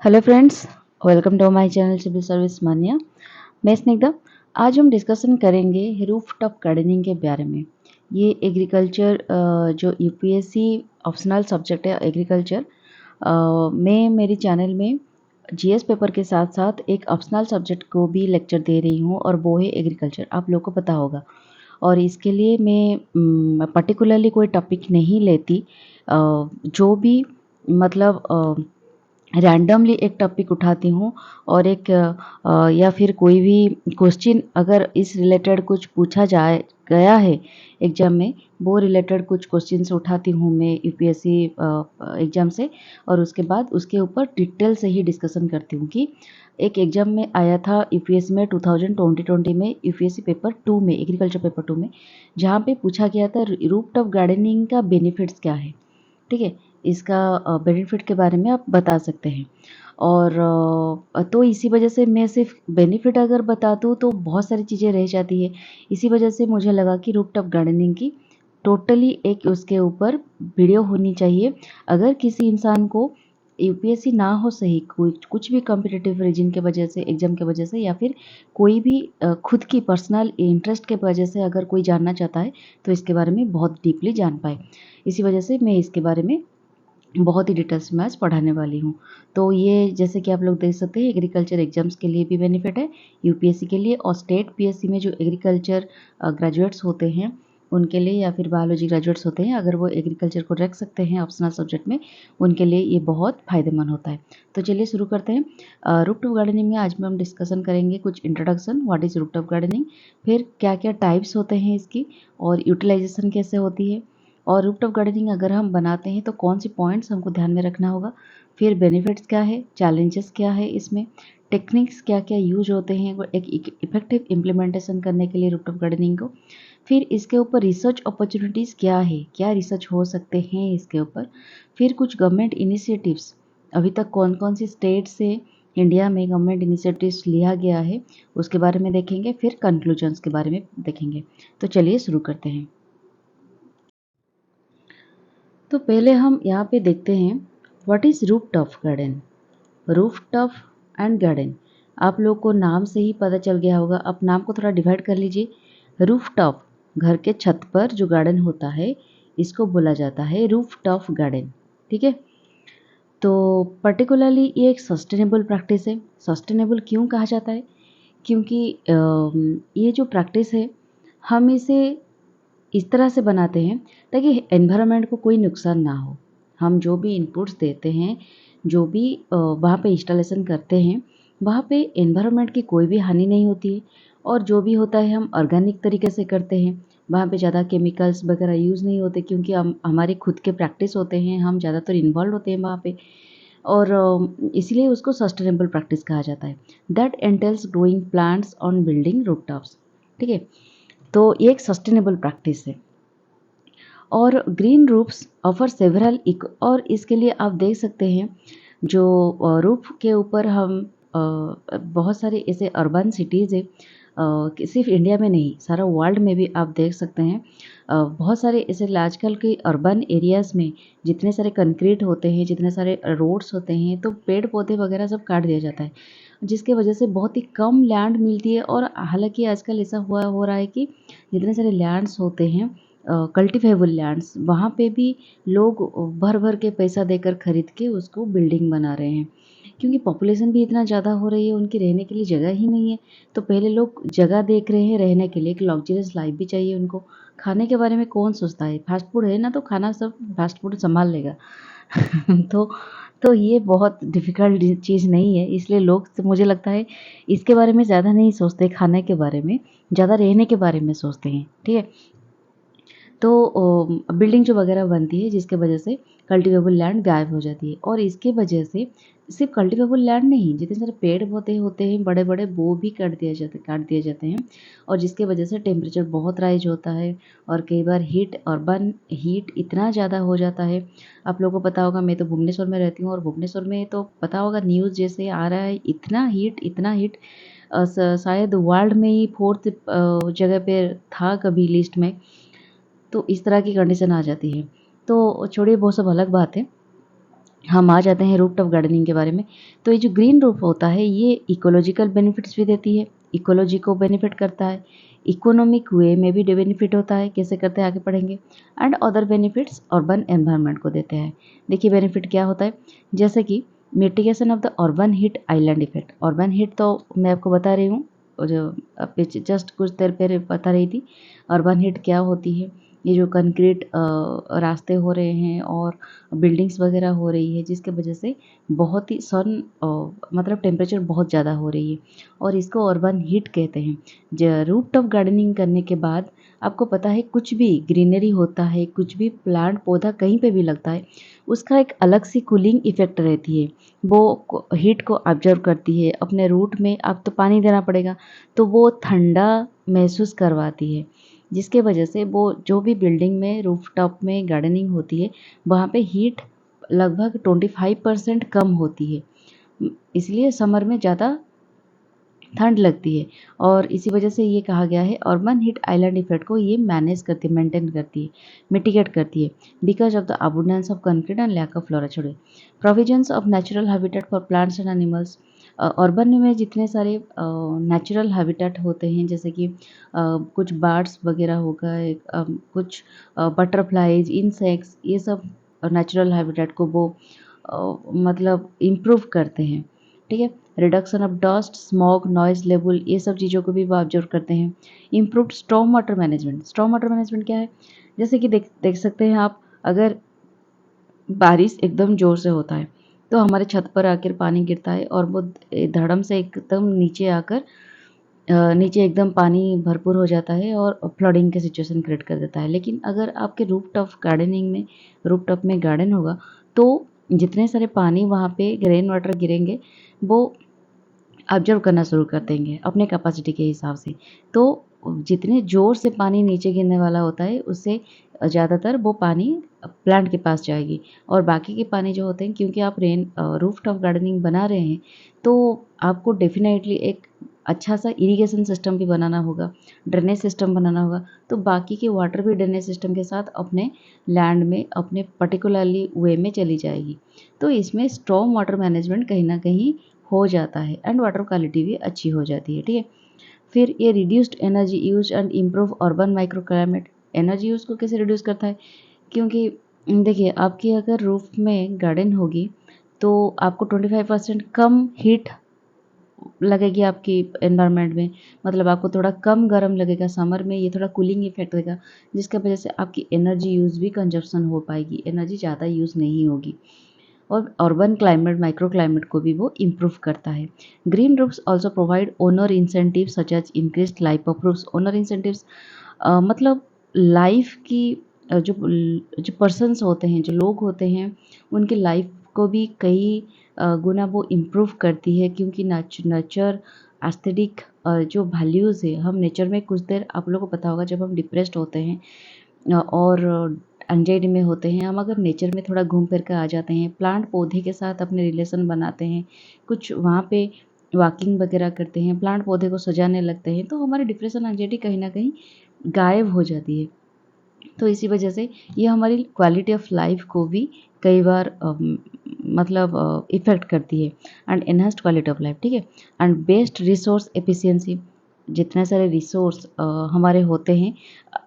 Hello friends, welcome to my channel civil service Manya. मैं स्निग्धा। आज हम डिस्कशन करेंगे रूफ टॉप गार्डनिंग के बारे में। ये एग्रीकल्चर जो यूपीएससी ऑप्शनल सब्जेक्ट है एग्रीकल्चर, मैं मेरी चैनल में जीएस पेपर के साथ साथ एक ऑप्शनल सब्जेक्ट को भी लेक्चर दे रही हूँ और वो है एग्रीकल्चर। आप लोग को पता होगा। और इसके लिए मैं पर्टिकुलरली कोई टॉपिक नहीं लेती। जो भी मतलब रैंडमली एक टॉपिक उठाती हूँ और एक या फिर कोई भी क्वेश्चन अगर इस रिलेटेड कुछ पूछा जाए गया है एग्जाम में, वो रिलेटेड कुछ क्वेश्चंस उठाती हूँ मैं यूपीएससी एग्जाम से। और उसके बाद उसके ऊपर डिटेल से ही डिस्कशन करती हूँ कि एक एग्जाम में आया था यूपीएससी में 2020 में, यूपीएससी पेपर 2 में, एग्रीकल्चर पेपर 2 में, जहाँ पे पूछा गया था रूफटॉप गार्डनिंग का बेनिफिट्स क्या है। ठीक है, इसका बेनिफिट के बारे में आप बता सकते हैं। और तो इसी वजह से मैं सिर्फ बेनिफिट अगर बता दूँ तो बहुत सारी चीज़ें रह जाती है। इसी वजह से मुझे लगा कि रूफटॉप गार्डनिंग की टोटली एक उसके ऊपर वीडियो होनी चाहिए। अगर किसी इंसान को यूपीएससी ना हो सही, कुछ भी कॉम्पिटिटिव रीजन के वजह से, एग्जाम के वजह से, या फिर कोई भी खुद की पर्सनल इंटरेस्ट के वजह से अगर कोई जानना चाहता है तो इसके बारे में बहुत डीपली जान पाए। इसी वजह से मैं इसके बारे में बहुत ही डिटेल्स में आज पढ़ाने वाली हूँ। तो ये जैसे कि आप लोग देख सकते हैं, एग्रीकल्चर एग्जाम्स के लिए भी बेनिफिट है, यूपीएससी के लिए, और स्टेट पीएससी में जो एग्रीकल्चर ग्रेजुएट्स होते हैं उनके लिए, या फिर बायोलॉजी ग्रेजुएट्स होते हैं, अगर वो एग्रीकल्चर को रख सकते हैं ऑप्शनल सब्जेक्ट में, उनके लिए ये बहुत फायदेमंद होता है। तो चलिए शुरू करते हैं। रूफटॉप गार्डनिंग में आज में हम डिस्कशन करेंगे कुछ introduction, what is rooftop gardening, फिर क्या क्या टाइप्स होते हैं इसकी, और यूटिलाइजेशन कैसे होती है, और रूफटॉप गार्डनिंग अगर हम बनाते हैं तो कौन सी पॉइंट्स हमको ध्यान में रखना होगा, फिर बेनिफिट्स क्या है, चैलेंजेस क्या है इसमें, टेक्निक्स क्या क्या यूज होते हैं एक इफेक्टिव इम्प्लीमेंटेशन करने के लिए रूफटॉप गार्डनिंग को, फिर इसके ऊपर रिसर्च अपॉर्चुनिटीज़ क्या है, क्या रिसर्च हो सकते हैं इसके ऊपर, फिर कुछ गवर्नमेंट इनिशिएटिव्स, अभी तक कौन कौन सी स्टेट से इंडिया में गवर्नमेंट इनिशिएटिव्स लिया गया है उसके बारे में देखेंगे, फिर कंक्लूजन्स के बारे में देखेंगे। तो चलिए शुरू करते हैं। तो पहले हम यहाँ पे देखते हैं what is rooftop garden. Rooftop and garden, आप लोग को नाम से ही पता चल गया होगा। आप नाम को थोड़ा डिवाइड कर लीजिए। रूफटॉप, घर के छत पर जो गार्डन होता है, इसको बोला जाता है रूफटॉप गार्डन। ठीक है, तो पर्टिकुलरली ये एक सस्टेनेबल प्रैक्टिस है। सस्टेनेबल क्यों कहा जाता है? क्योंकि ये जो प्रैक्टिस है, हम इसे इस तरह से बनाते हैं ताकि एनवायरनमेंट को कोई नुकसान ना हो। हम जो भी इनपुट्स देते हैं, जो भी वहाँ पे इंस्टॉलेशन करते हैं, वहाँ पे एनवायरनमेंट की कोई भी हानि नहीं होती है। और जो भी होता है हम ऑर्गेनिक तरीके से करते हैं, वहाँ पे ज़्यादा केमिकल्स वगैरह यूज़ नहीं होते, क्योंकि हम हमारे खुद के प्रैक्टिस होते हैं, हम ज़्यादातर इन्वॉल्व होते हैं वहाँ पे। और इसलिए उसको सस्टेनेबल प्रैक्टिस कहा जाता है। That entails growing plants on building rooftops. ठीक है, तो ये एक सस्टेनेबल प्रैक्टिस है। और ग्रीन रूफ्स ऑफर सेवरल और इसके लिए आप देख सकते हैं जो रूफ के ऊपर हम बहुत सारे ऐसे अर्बन सिटीज़ है, कि सिर्फ इंडिया में नहीं, सारा वर्ल्ड में भी आप देख सकते हैं। बहुत सारे ऐसे आजकल के अर्बन एरियाज़ में जितने सारे कंक्रीट होते हैं, जितने सारे रोड्स होते हैं, तो पेड़ पौधे वगैरह सब काट दिया जाता है, जिसके वजह से बहुत ही कम लैंड मिलती है। और हालांकि आजकल ऐसा हो रहा है कि जितने सारे लैंड्स होते हैं, कल्टीवेबल लैंड्स, वहाँ पे भी लोग भर भर के पैसा देकर खरीद के उसको बिल्डिंग बना रहे हैं, क्योंकि पॉपुलेशन भी इतना ज़्यादा हो रही है, उनकी रहने के लिए जगह ही नहीं है। तो पहले लोग जगह देख रहे हैं रहने के लिए, एक लग्जरियस लाइफ भी चाहिए उनको। खाने के बारे में कौन सोचता है? फास्ट फूड है ना, तो खाना सब फास्ट फूड संभाल लेगा। तो तो ये बहुत डिफ़िकल्ट चीज़ नहीं है, इसलिए लोग, मुझे लगता है, इसके बारे में ज़्यादा नहीं सोचते, खाने के बारे में ज़्यादा रहने के बारे में सोचते हैं। ठीक है, तो बिल्डिंग जो वगैरह बनती है, जिसके वजह से कल्टीवेबल लैंड गायब हो जाती है। और इसके वजह से सिर्फ कल्टीवेबल लैंड नहीं, जितने सारे पेड़ पौधे होते हैं बड़े बड़े, वो भी काट दिए जाते हैं। और जिसके वजह से टेम्परेचर बहुत राइज होता है, और कई बार अर्बन हीट इतना ज़्यादा हो जाता है। आप लोगों को पता होगा, मैं तो भुवनेश्वर में रहती हूँ, और भुवनेश्वर में तो पता होगा, न्यूज़ जैसे आ रहा है, इतना हीट, शायद वर्ल्ड में ही 4th जगह पे था कभी लिस्ट में। तो इस तरह की कंडीशन आ जाती है। तो छोड़िए, वो सब अलग बात है। हम आ जाते हैं रूफ टॉप गार्डनिंग के बारे में। तो ये जो ग्रीन रूफ होता है ये इकोलॉजिकल बेनिफिट्स भी देती है, इकोलॉजी को बेनिफिट करता है, इकोनॉमिक वे में भी बेनिफिट होता है, कैसे करते हैं आगे पढ़ेंगे, and other benefits urban environment को देते हैं। देखिए बेनिफिट क्या होता है, जैसे कि mitigation of the urban heat island effect. Urban heat तो मैं आपको बता रही हूँ, और जो जस्ट कुछ देर पहले बता रही थी अर्बन हीट क्या होती है। ये जो कंक्रीट रास्ते हो रहे हैं और बिल्डिंग्स वगैरह हो रही है जिसके वजह से बहुत ही मतलब टेम्परेचर बहुत ज़्यादा हो रही है और इसको अर्बन हीट कहते हैं। रूफ टॉप गार्डनिंग करने के बाद आपको पता है कुछ भी ग्रीनरी होता है, कुछ भी प्लांट पौधा कहीं पे भी लगता है, उसका एक अलग सी कूलिंग इफेक्ट रहती है। वो हीट को ऑब्जर्व करती है अपने रूट में। आप तो पानी देना पड़ेगा तो वो ठंडा महसूस करवाती है, जिसके वजह से वो जो भी बिल्डिंग में रूफटॉप में गार्डनिंग होती है वहाँ पे हीट लगभग 25% कम होती है। इसलिए समर में ज़्यादा ठंड लगती है और इसी वजह से ये कहा गया है अर्बन हीट आइलैंड इफेक्ट को ये मैनेज करती है, मेंटेन करती है, मिटिगेट करती है because of the abundance of concrete and lack of flora. छोड़िए, provisions of natural habitat for plants and animals. Urban में जितने सारे नेचुरल हैबिटेट होते हैं जैसे कि कुछ बर्ड्स वगैरह हो गए, कुछ बटरफ्लाइज, इंसेक्ट्स, ये सब नेचुरल हैबिटेट को वो मतलब इम्प्रूव करते हैं। ठीक है, reduction of dust, smog, noise level, ये सब चीज़ों को भी वो ऑब्जर्व करते हैं। Improved storm water management. Storm water management क्या है, जैसे कि देख देख सकते हैं आप, अगर बारिश एकदम ज़ोर से होता है तो हमारे छत पर आकर पानी गिरता है और वो धड़म से एकदम नीचे आकर नीचे एकदम पानी भरपूर हो जाता है और फ्लडिंग की सिचुएशन क्रिएट कर देता है। लेकिन अगर आपके रूफटॉप गार्डनिंग में, रूफटॉप में गार्डन होगा तो जितने सारे पानी वहाँ पे रेन वाटर गिरेंगे वो ऑब्जर्व करना शुरू कर देंगे अपने कैपेसिटी के हिसाब से। तो जितने ज़ोर से पानी नीचे गिरने वाला होता है उससे ज़्यादातर वो पानी प्लांट के पास जाएगी और बाकी के पानी जो होते हैं, क्योंकि आप रूफटॉप गार्डनिंग बना रहे हैं तो आपको डेफिनेटली एक अच्छा सा इरिगेशन सिस्टम भी बनाना होगा, ड्रेनेज सिस्टम बनाना होगा। तो बाकी के वाटर भी ड्रेनेज सिस्टम के साथ अपने लैंड में अपने पर्टिकुलरली वे में चली जाएगी। तो इसमें स्टॉर्म वाटर मैनेजमेंट कहीं ना कहीं हो जाता है एंड वाटर क्वालिटी भी अच्छी हो जाती है। ठीक है, फिर ये reduced energy use and improve urban micro climate. Energy use को कैसे रिड्यूस करता है, क्योंकि देखिए आपकी अगर रूफ में गार्डन होगी तो आपको 25% कम हीट लगेगी आपकी एनवायरनमेंट में, मतलब आपको थोड़ा कम गर्म लगेगा समर में, ये थोड़ा कूलिंग इफेक्ट देगा जिसकी वजह से आपकी एनर्जी यूज़ भी कंजप्शन हो पाएगी, एनर्जी ज़्यादा यूज़ नहीं होगी। और अर्बन क्लाइमेट, माइक्रो क्लाइमेट को भी वो इम्प्रूव करता है। Green roofs also provide owner incentive such as increase life of roofs. Owner incentives मतलब लाइफ की जो पर्सन्स होते हैं, जो लोग होते हैं, उनकी लाइफ को भी कई गुना वो इम्प्रूव करती है, क्योंकि नेचर एस्थेटिक जो वैल्यूज़ है, हम नेचर में कुछ देर, आप लोगों को पता होगा जब हम डिप्रेस्ड होते हैं और एंजाइटी में होते हैं, हम अगर नेचर में थोड़ा घूम फिर कर आ जाते हैं, प्लांट पौधे के साथ अपने रिलेशन बनाते हैं, कुछ वहाँ पे वॉकिंग वगैरह करते हैं, प्लांट पौधे को सजाने लगते हैं, तो हमारी डिप्रेशन एंजाइटी कहीं ना कहीं गायब हो जाती है। तो इसी वजह से ये हमारी क्वालिटी ऑफ लाइफ को भी कई बार मतलब इफ़ेक्ट करती है and enhanced quality of life. ठीक है, एंड बेस्ट रिसोर्स एफिशिएंसी। जितने सारे रिसोर्स हमारे होते हैं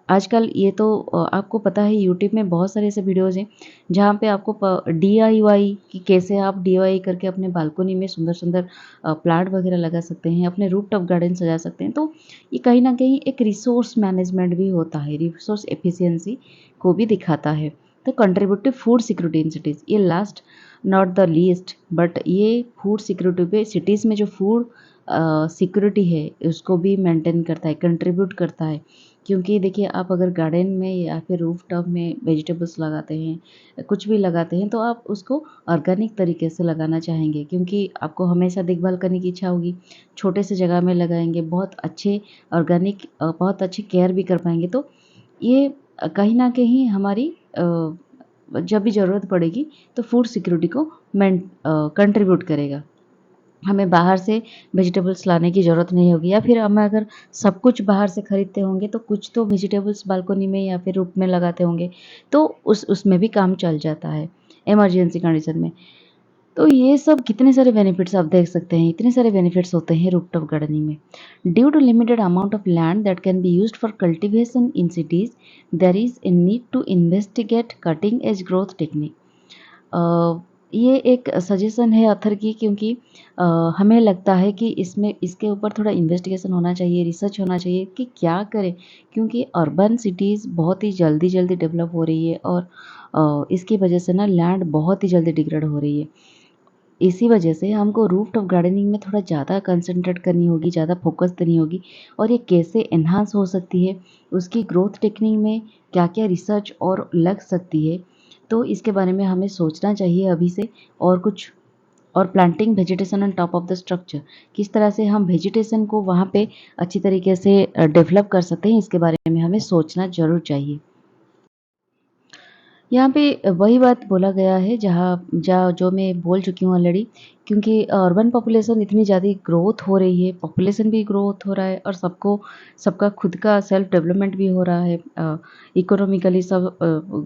आजकल, ये तो आपको पता है यूट्यूब में बहुत सारे ऐसे वीडियोज़ हैं जहाँ पे आपको डीआईवाई कि कैसे आप डीआईवाई करके अपने बालकनी में सुंदर सुंदर प्लांट वगैरह लगा सकते हैं, अपने रूफटॉप गार्डन सजा सकते हैं। तो ये कहीं ना कहीं एक रिसोर्स मैनेजमेंट भी होता है, रिसोर्स एफिशिएंसी को भी दिखाता है। तो contributive food security in cities, ये last not the least but ये फूड सिक्योरिटी पे, सिटीज़ में जो फूड सिक्योरिटी है उसको भी मेंटेन करता है, कंट्रीब्यूट करता है। क्योंकि देखिए आप अगर गार्डन में या फिर रूफटॉप में वेजिटेबल्स लगाते हैं, कुछ भी लगाते हैं, तो आप उसको ऑर्गेनिक तरीके से लगाना चाहेंगे, क्योंकि आपको हमेशा देखभाल करने की इच्छा होगी। छोटे से जगह में लगाएंगे, बहुत अच्छे ऑर्गेनिक, बहुत अच्छी केयर भी कर पाएंगे। तो ये कहीं ना कहीं हमारी जब भी ज़रूरत पड़ेगी तो फूड सिक्योरिटी को कंट्रीब्यूट करेगा। हमें बाहर से वेजिटेबल्स लाने की ज़रूरत नहीं होगी, या फिर हम अगर सब कुछ बाहर से खरीदते होंगे तो कुछ तो वेजिटेबल्स बालकनी में या फिर रूप में लगाते होंगे, तो उसमें भी काम चल जाता है। इमरजेंसी कंडीशन में। तो ये सब कितने सारे बेनिफिट्स आप देख सकते हैं, इतने सारे बेनिफिट्स होते हैं रूफटॉप गार्डनिंग में। Due to limited amount of land that can be used for cultivation in cities, there is a need to investigate cutting edge growth technique. ये एक सजेशन है ऑथर की, क्योंकि हमें लगता है कि इसमें इसके ऊपर थोड़ा इन्वेस्टिगेशन होना चाहिए, रिसर्च होना चाहिए कि क्या करें, क्योंकि अर्बन सिटीज़ बहुत ही जल्दी जल्दी डेवलप हो रही है और इसकी वजह से ना लैंड बहुत ही जल्दी डिग्रेड हो रही है। इसी वजह से हमको रूफटॉप गार्डनिंग में थोड़ा ज़्यादा कंसंट्रेट करनी होगी, ज़्यादा फोकस देनी होगी। और ये कैसे एनहांस हो सकती है, उसकी ग्रोथ टेक्निक में क्या-क्या रिसर्च और लग सकती है, तो इसके बारे में हमें सोचना चाहिए अभी से। और कुछ और planting vegetation on top of the structure, किस तरह से हम वेजिटेशन को वहाँ पे अच्छी तरीके से डेवलप कर सकते हैं, इसके बारे में हमें सोचना ज़रूर चाहिए। यहाँ पे वही बात बोला गया है जहाँ जो मैं बोल चुकी हूँ ऑलरेडी, क्योंकि अर्बन पॉपुलेशन इतनी ज़्यादा ग्रोथ हो रही है, पॉपुलेशन भी ग्रोथ हो रहा है और सबका खुद का सेल्फ डेवलपमेंट भी हो रहा है, इकोनॉमिकली सब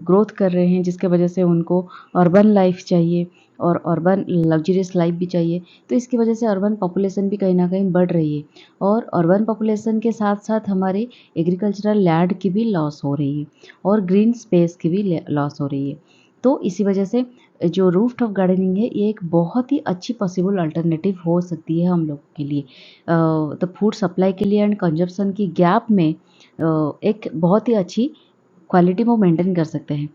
ग्रोथ कर रहे हैं, जिसके वजह से उनको अर्बन लाइफ चाहिए और अर्बन लग्जरियस लाइफ भी चाहिए। तो इसकी वजह से अर्बन पॉपुलेशन भी कहीं न कहीं बढ़ रही है और अर्बन पॉपुलेशन के साथ-साथ हमारे एग्रीकल्चरल लैंड की भी लॉस हो रही है और ग्रीन स्पेस की भी लॉस हो रही है। तो इसी वजह से जो रूफटॉप गार्डनिंग है, ये एक बहुत ही अच्छी पॉसिबल अल्टरनेटिव हो सकती है हम लोग के लिए। तो फूड सप्लाई के लिए एंड कंजप्शन की गैप में एक बहुत ही अच्छी क्वालिटी वो मेंटेन कर सकते हैं।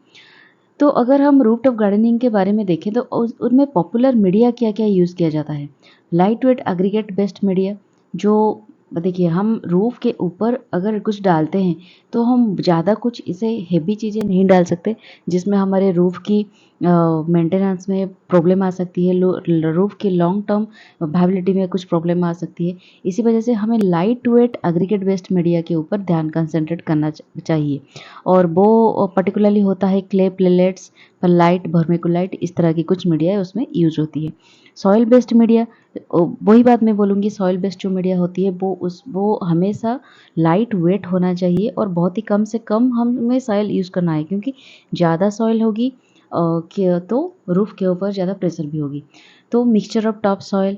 तो अगर हम रूफटॉप गार्डनिंग के बारे में देखें तो उनमें पॉपुलर मीडिया क्या-क्या यूज़ किया जाता है। Light weight aggregate based media, जो देखिए हम रूफ़ के ऊपर अगर कुछ डालते हैं तो हम ज़्यादा कुछ इसे हेवी चीज़ें नहीं डाल सकते, जिसमें हमारे रूफ़ की मेंटेनेंस में प्रॉब्लम आ सकती है, रूफ़ की लॉन्ग टर्म वायबिलिटी में कुछ प्रॉब्लम आ सकती है। इसी वजह से हमें light weight aggregate based media के ऊपर ध्यान कंसंट्रेट करना चाहिए और वो पर्टिकुलरली होता है क्ले प्लेलेट्स, परलाइट, वर्मिकुलाइट, इस तरह की कुछ मीडिया है उसमें यूज़ होती है। सॉइल बेस्ड मीडिया, वही बात मैं बोलूँगी, सॉइल बेस्ड जो मीडिया होती है वो हमेशा लाइट वेट होना चाहिए और बहुत ही कम से कम हमें सॉइल यूज़ करना है, क्योंकि ज़्यादा सॉइल होगी तो रूफ के ऊपर ज़्यादा प्रेशर भी होगी। तो मिक्सचर ऑफ टॉप सॉइल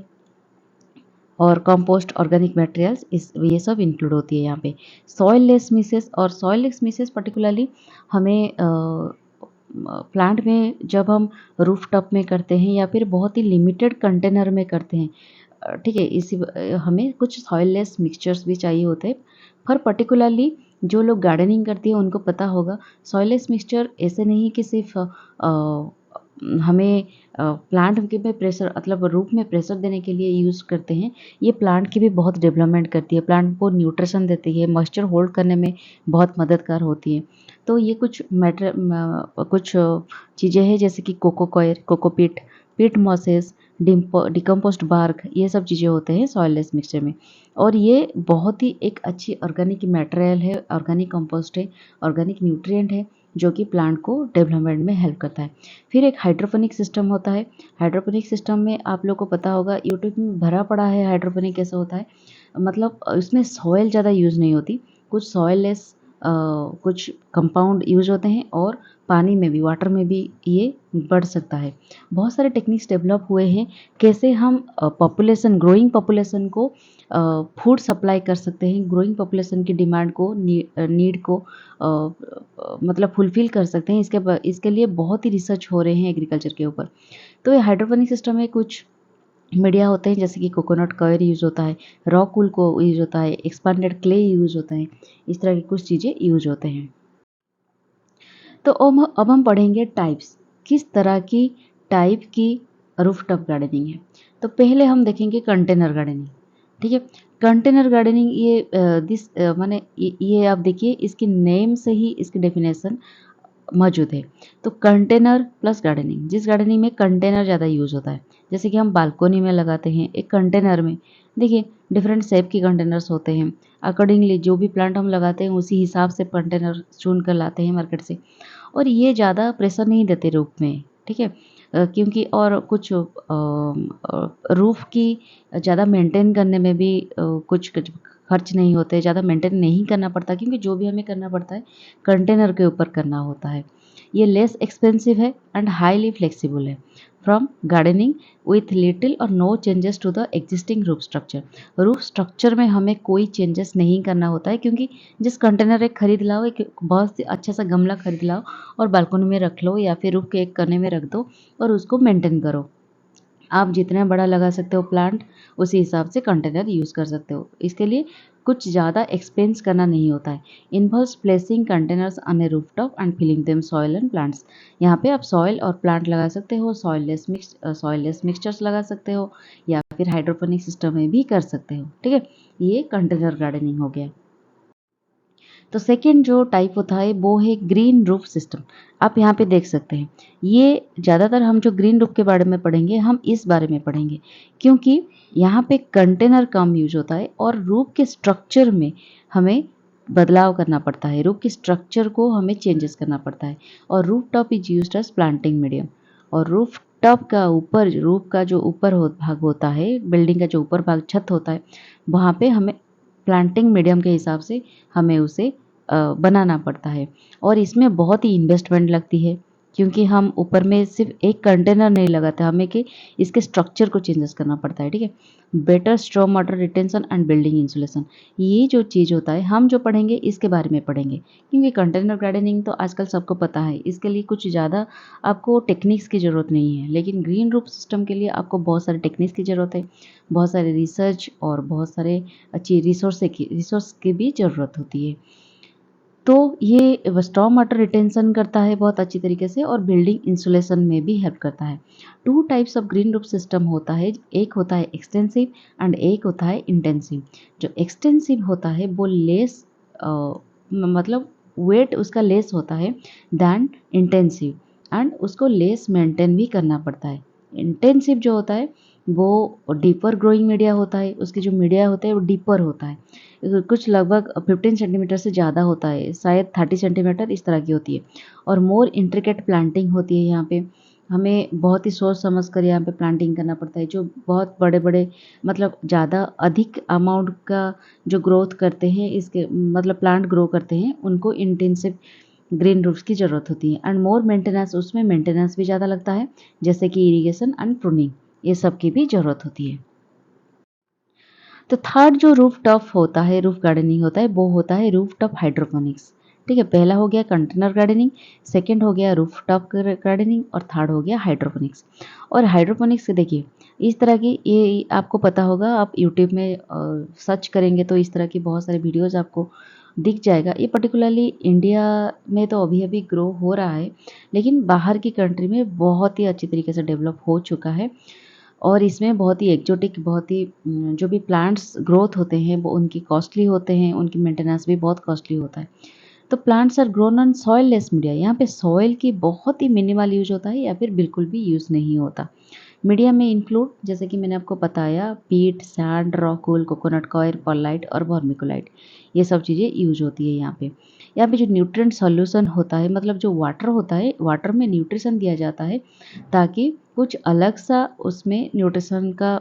और कंपोस्ट, ऑर्गेनिक मटेरियल्स, इस ये सब इंक्लूड होती है यहाँ पे। सॉइल लेस मिसेस, और सॉइल लेस मिसेस पर्टिकुलरली हमें प्लांट में जब हम रूफटॉप में करते हैं या फिर बहुत ही लिमिटेड कंटेनर में करते हैं, ठीक है, हमें कुछ सॉइल लेस मिक्सचर्स भी चाहिए होते हैं। पर पर्टिकुलरली जो लोग गार्डनिंग करती हैं उनको पता होगा, सॉइल लेस मिक्सचर ऐसे नहीं कि सिर्फ हमें प्लांट के में प्रेशर, मतलब रूट में प्रेशर देने के लिए यूज़ करते हैं। ये प्लांट की भी बहुत डेवलपमेंट करती है, प्लांट को न्यूट्रिशन देती है, मॉइस्चर होल्ड करने में बहुत मददगार होती है। तो ये कुछ चीज़ें हैं, जैसे कि कोकोकॉयर, कोकोपीट, पीट मॉसेस, डिकम्पोस्ट बार्क, ये सब चीज़ें होते हैं सॉइल लेस मिक्सचर में। और ये बहुत ही एक अच्छी ऑर्गेनिक मटेरियल है, ऑर्गेनिक कंपोस्ट है, ऑर्गेनिक न्यूट्रिएंट है, जो कि प्लांट को डेवलपमेंट में हेल्प करता है। फिर एक हाइड्रोपोनिक सिस्टम होता है। हाइड्रोपोनिक सिस्टम में आप लोग को पता होगा, यूट्यूब में भरा पड़ा है हाइड्रोपोनिक कैसे होता है। मतलब इसमें सॉइल ज़्यादा यूज़ नहीं होती, कुछ सॉइल लेस कुछ कंपाउंड यूज़ होते हैं और पानी में भी, वाटर में भी ये बढ़ सकता है। बहुत सारे टेक्निक्स डेवलप हुए हैं, कैसे हम ग्रोइंग पॉपुलेशन को फूड सप्लाई कर सकते हैं, ग्रोइंग पॉपुलेशन की डिमांड को, नीड को मतलब फुलफ़िल कर सकते हैं। इसके लिए बहुत ही रिसर्च हो रहे हैं एग्रीकल्चर के ऊपर। तो ये हाइड्रोपोनिक सिस्टम में कुछ मीडिया होते हैं, जैसे कि कोकोनट कॉयर यूज़ होता है, रॉक वूल को यूज़ होता है, एक्सपांडेड क्ले यूज़ होता है, इस तरह की कुछ चीज़ें यूज़ होते हैं। तो अब हम पढ़ेंगे टाइप्स, किस तरह की टाइप की रूफटॉप गार्डनिंग है। तो पहले हम देखेंगे कंटेनर गार्डनिंग, ठीक है। कंटेनर गार्डनिंग माने ये आप देखिए, इसके नेम से ही इसकी डेफिनेशन मौजूद है। तो कंटेनर प्लस गार्डनिंग, जिस गार्डनिंग में कंटेनर ज़्यादा यूज़ होता है, जैसे कि हम बालकोनी में लगाते हैं एक कंटेनर में, देखिए डिफरेंट शेप के कंटेनर्स होते हैं। अकॉर्डिंगली जो भी प्लांट हम लगाते हैं उसी हिसाब से कंटेनर चुन कर लाते हैं मार्केट से, और ये ज़्यादा प्रेशर नहीं देते रूफ में, ठीक है। क्योंकि और कुछ रूफ की ज़्यादा मेंटेन करने में भी कुछ खर्च नहीं होते, ज़्यादा मेंटेन नहीं करना पड़ता, क्योंकि जो भी हमें करना पड़ता है कंटेनर के ऊपर करना होता है। ये लेस एक्सपेंसिव है एंड हाईली फ्लेक्सिबल है फ्रॉम गार्डनिंग विथ लिटिल और no changes to the existing roof structure. Roof structure में हमें कोई चेंजेस नहीं करना होता है, क्योंकि जिस कंटेनर एक खरीद लाओ, एक बहुत अच्छा सा गमला खरीद लाओ और बालकनी में रख लो या फिर रूफ के एक कोने में रख दो और उसको मेंटेन करो। आप जितना बड़ा लगा सकते हो प्लांट, उसी हिसाब से कंटेनर यूज़ कर सकते हो। इसके लिए कुछ ज़्यादा एक्सपेंस करना नहीं होता है। Involves placing containers on a rooftop and filling them soil and plants. यहाँ पे आप सॉइल और प्लांट लगा सकते हो, सॉइललेस मिक्सचर्स लगा सकते हो या फिर हाइड्रोपोनिक सिस्टम में भी कर सकते हो। ठीक है, ये कंटेनर गार्डनिंग हो गया। तो सेकेंड जो टाइप होता है वो है ग्रीन रूफ सिस्टम। आप यहाँ पे देख सकते हैं, ये ज़्यादातर हम जो ग्रीन रूफ के बारे में पढ़ेंगे, हम इस बारे में पढ़ेंगे क्योंकि यहाँ पे कंटेनर कम यूज होता है और रूफ के स्ट्रक्चर में हमें बदलाव करना पड़ता है। रूफ के स्ट्रक्चर को हमें चेंजेस करना पड़ता है और roof top is used as planting medium. और रूफ टॉप का ऊपर, रूफ का जो ऊपर भाग होता है, बिल्डिंग का जो ऊपर भाग छत होता है, वहाँ पे हमें प्लांटिंग मीडियम के हिसाब से हमें उसे बनाना पड़ता है और इसमें बहुत ही इन्वेस्टमेंट लगती है, क्योंकि हम ऊपर में सिर्फ एक कंटेनर नहीं लगाते, हमें कि इसके स्ट्रक्चर को चेंजेस करना पड़ता है। ठीक है, better strong water retention and building insulation, ये जो चीज़ होता है हम जो पढ़ेंगे इसके बारे में पढ़ेंगे, क्योंकि कंटेनर गार्डनिंग तो आजकल सबको पता है, इसके लिए कुछ ज़्यादा आपको टेक्निक्स की ज़रूरत नहीं है। लेकिन ग्रीन रूफ सिस्टम के लिए आपको बहुत सारे टेक्निक्स की ज़रूरत है, बहुत सारे रिसर्च और बहुत सारे अच्छी रिसोर्स की भी ज़रूरत होती है। तो ये स्टॉर्म वाटर रिटेंशन करता है बहुत अच्छी तरीके से और बिल्डिंग इंसुलेशन में भी हेल्प करता है। Two types of green roof system होता है, एक होता है एक्सटेंसिव एंड एक होता है इंटेंसिव। जो एक्सटेंसिव होता है वो लेस मतलब वेट उसका लेस होता है दैन इंटेंसिव एंड उसको लेस मेंटेन भी करना पड़ता है। इंटेंसिव जो होता है वो डीपर ग्रोइंग मीडिया होता है, उसकी जो मीडिया होता है वो डीपर होता है, कुछ लगभग 15 सेंटीमीटर से ज़्यादा होता है, शायद 30 सेंटीमीटर इस तरह की होती है और मोर इंट्रिकेट प्लांटिंग होती है। यहाँ पे हमें बहुत ही सोच समझ कर यहाँ पे प्लांटिंग करना पड़ता है। जो बहुत बड़े बड़े मतलब ज़्यादा अधिक अमाउंट का जो ग्रोथ करते हैं, इसके मतलब प्लांट ग्रो करते हैं, उनको इंटेंसिव ग्रीन रूफ्स की ज़रूरत होती है एंड मोर मेंटेनेंस, उसमें मेंटेनेंस भी ज़्यादा लगता है, जैसे कि इरीगेशन एंड प्रूनिंग, ये सब की भी ज़रूरत होती है। तो थर्ड जो रूफ टॉप होता है, रूफ गार्डनिंग होता है, वो होता है रूफ टॉप हाइड्रोपोनिक्स। ठीक है, पहला हो गया कंटेनर गार्डनिंग, सेकंड हो गया रूफ टॉप गार्डनिंग और थर्ड हो गया हाइड्रोपोनिक्स। और हाइड्रोपोनिक्स से देखिए इस तरह की, ये आपको पता होगा, आप यूट्यूब में सर्च करेंगे तो इस तरह की बहुत सारे वीडियोज़ आपको दिख जाएगा। ये पर्टिकुलरली इंडिया में तो अभी अभी ग्रो हो रहा है, लेकिन बाहर की कंट्री में बहुत ही अच्छी तरीके से डेवलप हो चुका है और इसमें बहुत ही एक्जोटिक, बहुत ही जो भी प्लांट्स ग्रोथ होते हैं वो उनकी कॉस्टली होते हैं, उनकी मेंटेनेंस भी बहुत कॉस्टली होता है। तो plants are grown on soilless media, यहाँ पे सॉइल की बहुत ही मिनिमल यूज होता है या फिर बिल्कुल भी यूज़ नहीं होता। मीडिया में इंक्लूड, जैसे कि मैंने आपको बताया, peat, sand, rock wool, coconut coir, perlite और वर्मिकुलाइट, ये सब चीज़ें यूज होती है यहाँ पे। यहाँ पे जो न्यूट्रिएंट सॉल्यूशन होता है, मतलब जो वाटर होता है, वाटर में न्यूट्रिशन दिया जाता है ताकि कुछ अलग सा उसमें न्यूट्रिशन का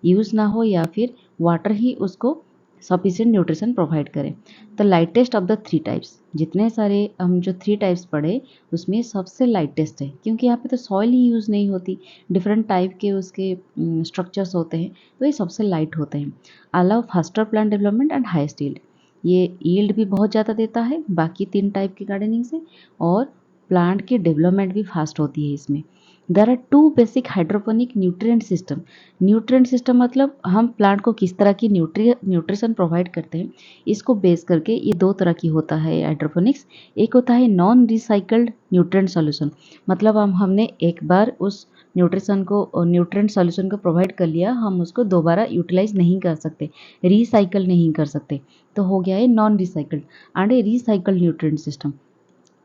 यूज़ ना हो या फिर वाटर ही उसको सफिशिएंट न्यूट्रिशन प्रोवाइड करे। The lightest of the three types, जितने सारे हम जो थ्री टाइप्स पढ़े उसमें सबसे लाइटेस्ट है, क्योंकि यहाँ पे तो सॉइल ही यूज़ नहीं होती, डिफरेंट टाइप के उसके स्ट्रक्चर्स होते हैं, तो ये सबसे लाइट होते हैं। Allow faster plant development and highest yield, ये यील्ड भी बहुत ज़्यादा देता है बाकी तीन टाइप की गार्डनिंग से और प्लांट की डेवलपमेंट भी फास्ट होती है इसमें। There are two basic hydroponic nutrient system. Nutrient system मतलब हम प्लांट को किस तरह की न्यूट्रिशन प्रोवाइड करते हैं, इसको बेस करके ये दो तरह की होता है हाइड्रोपोनिक्स। एक होता है नॉन रिसाइकल्ड न्यूट्रिएंट सॉल्यूशन, मतलब हमने एक बार उस न्यूट्रिएंट सॉल्यूशन को प्रोवाइड कर लिया, हम उसको दोबारा यूटिलाइज नहीं कर सकते, रिसाइकल नहीं कर सकते, तो हो गया है non recycled. And A recycled nutrient system,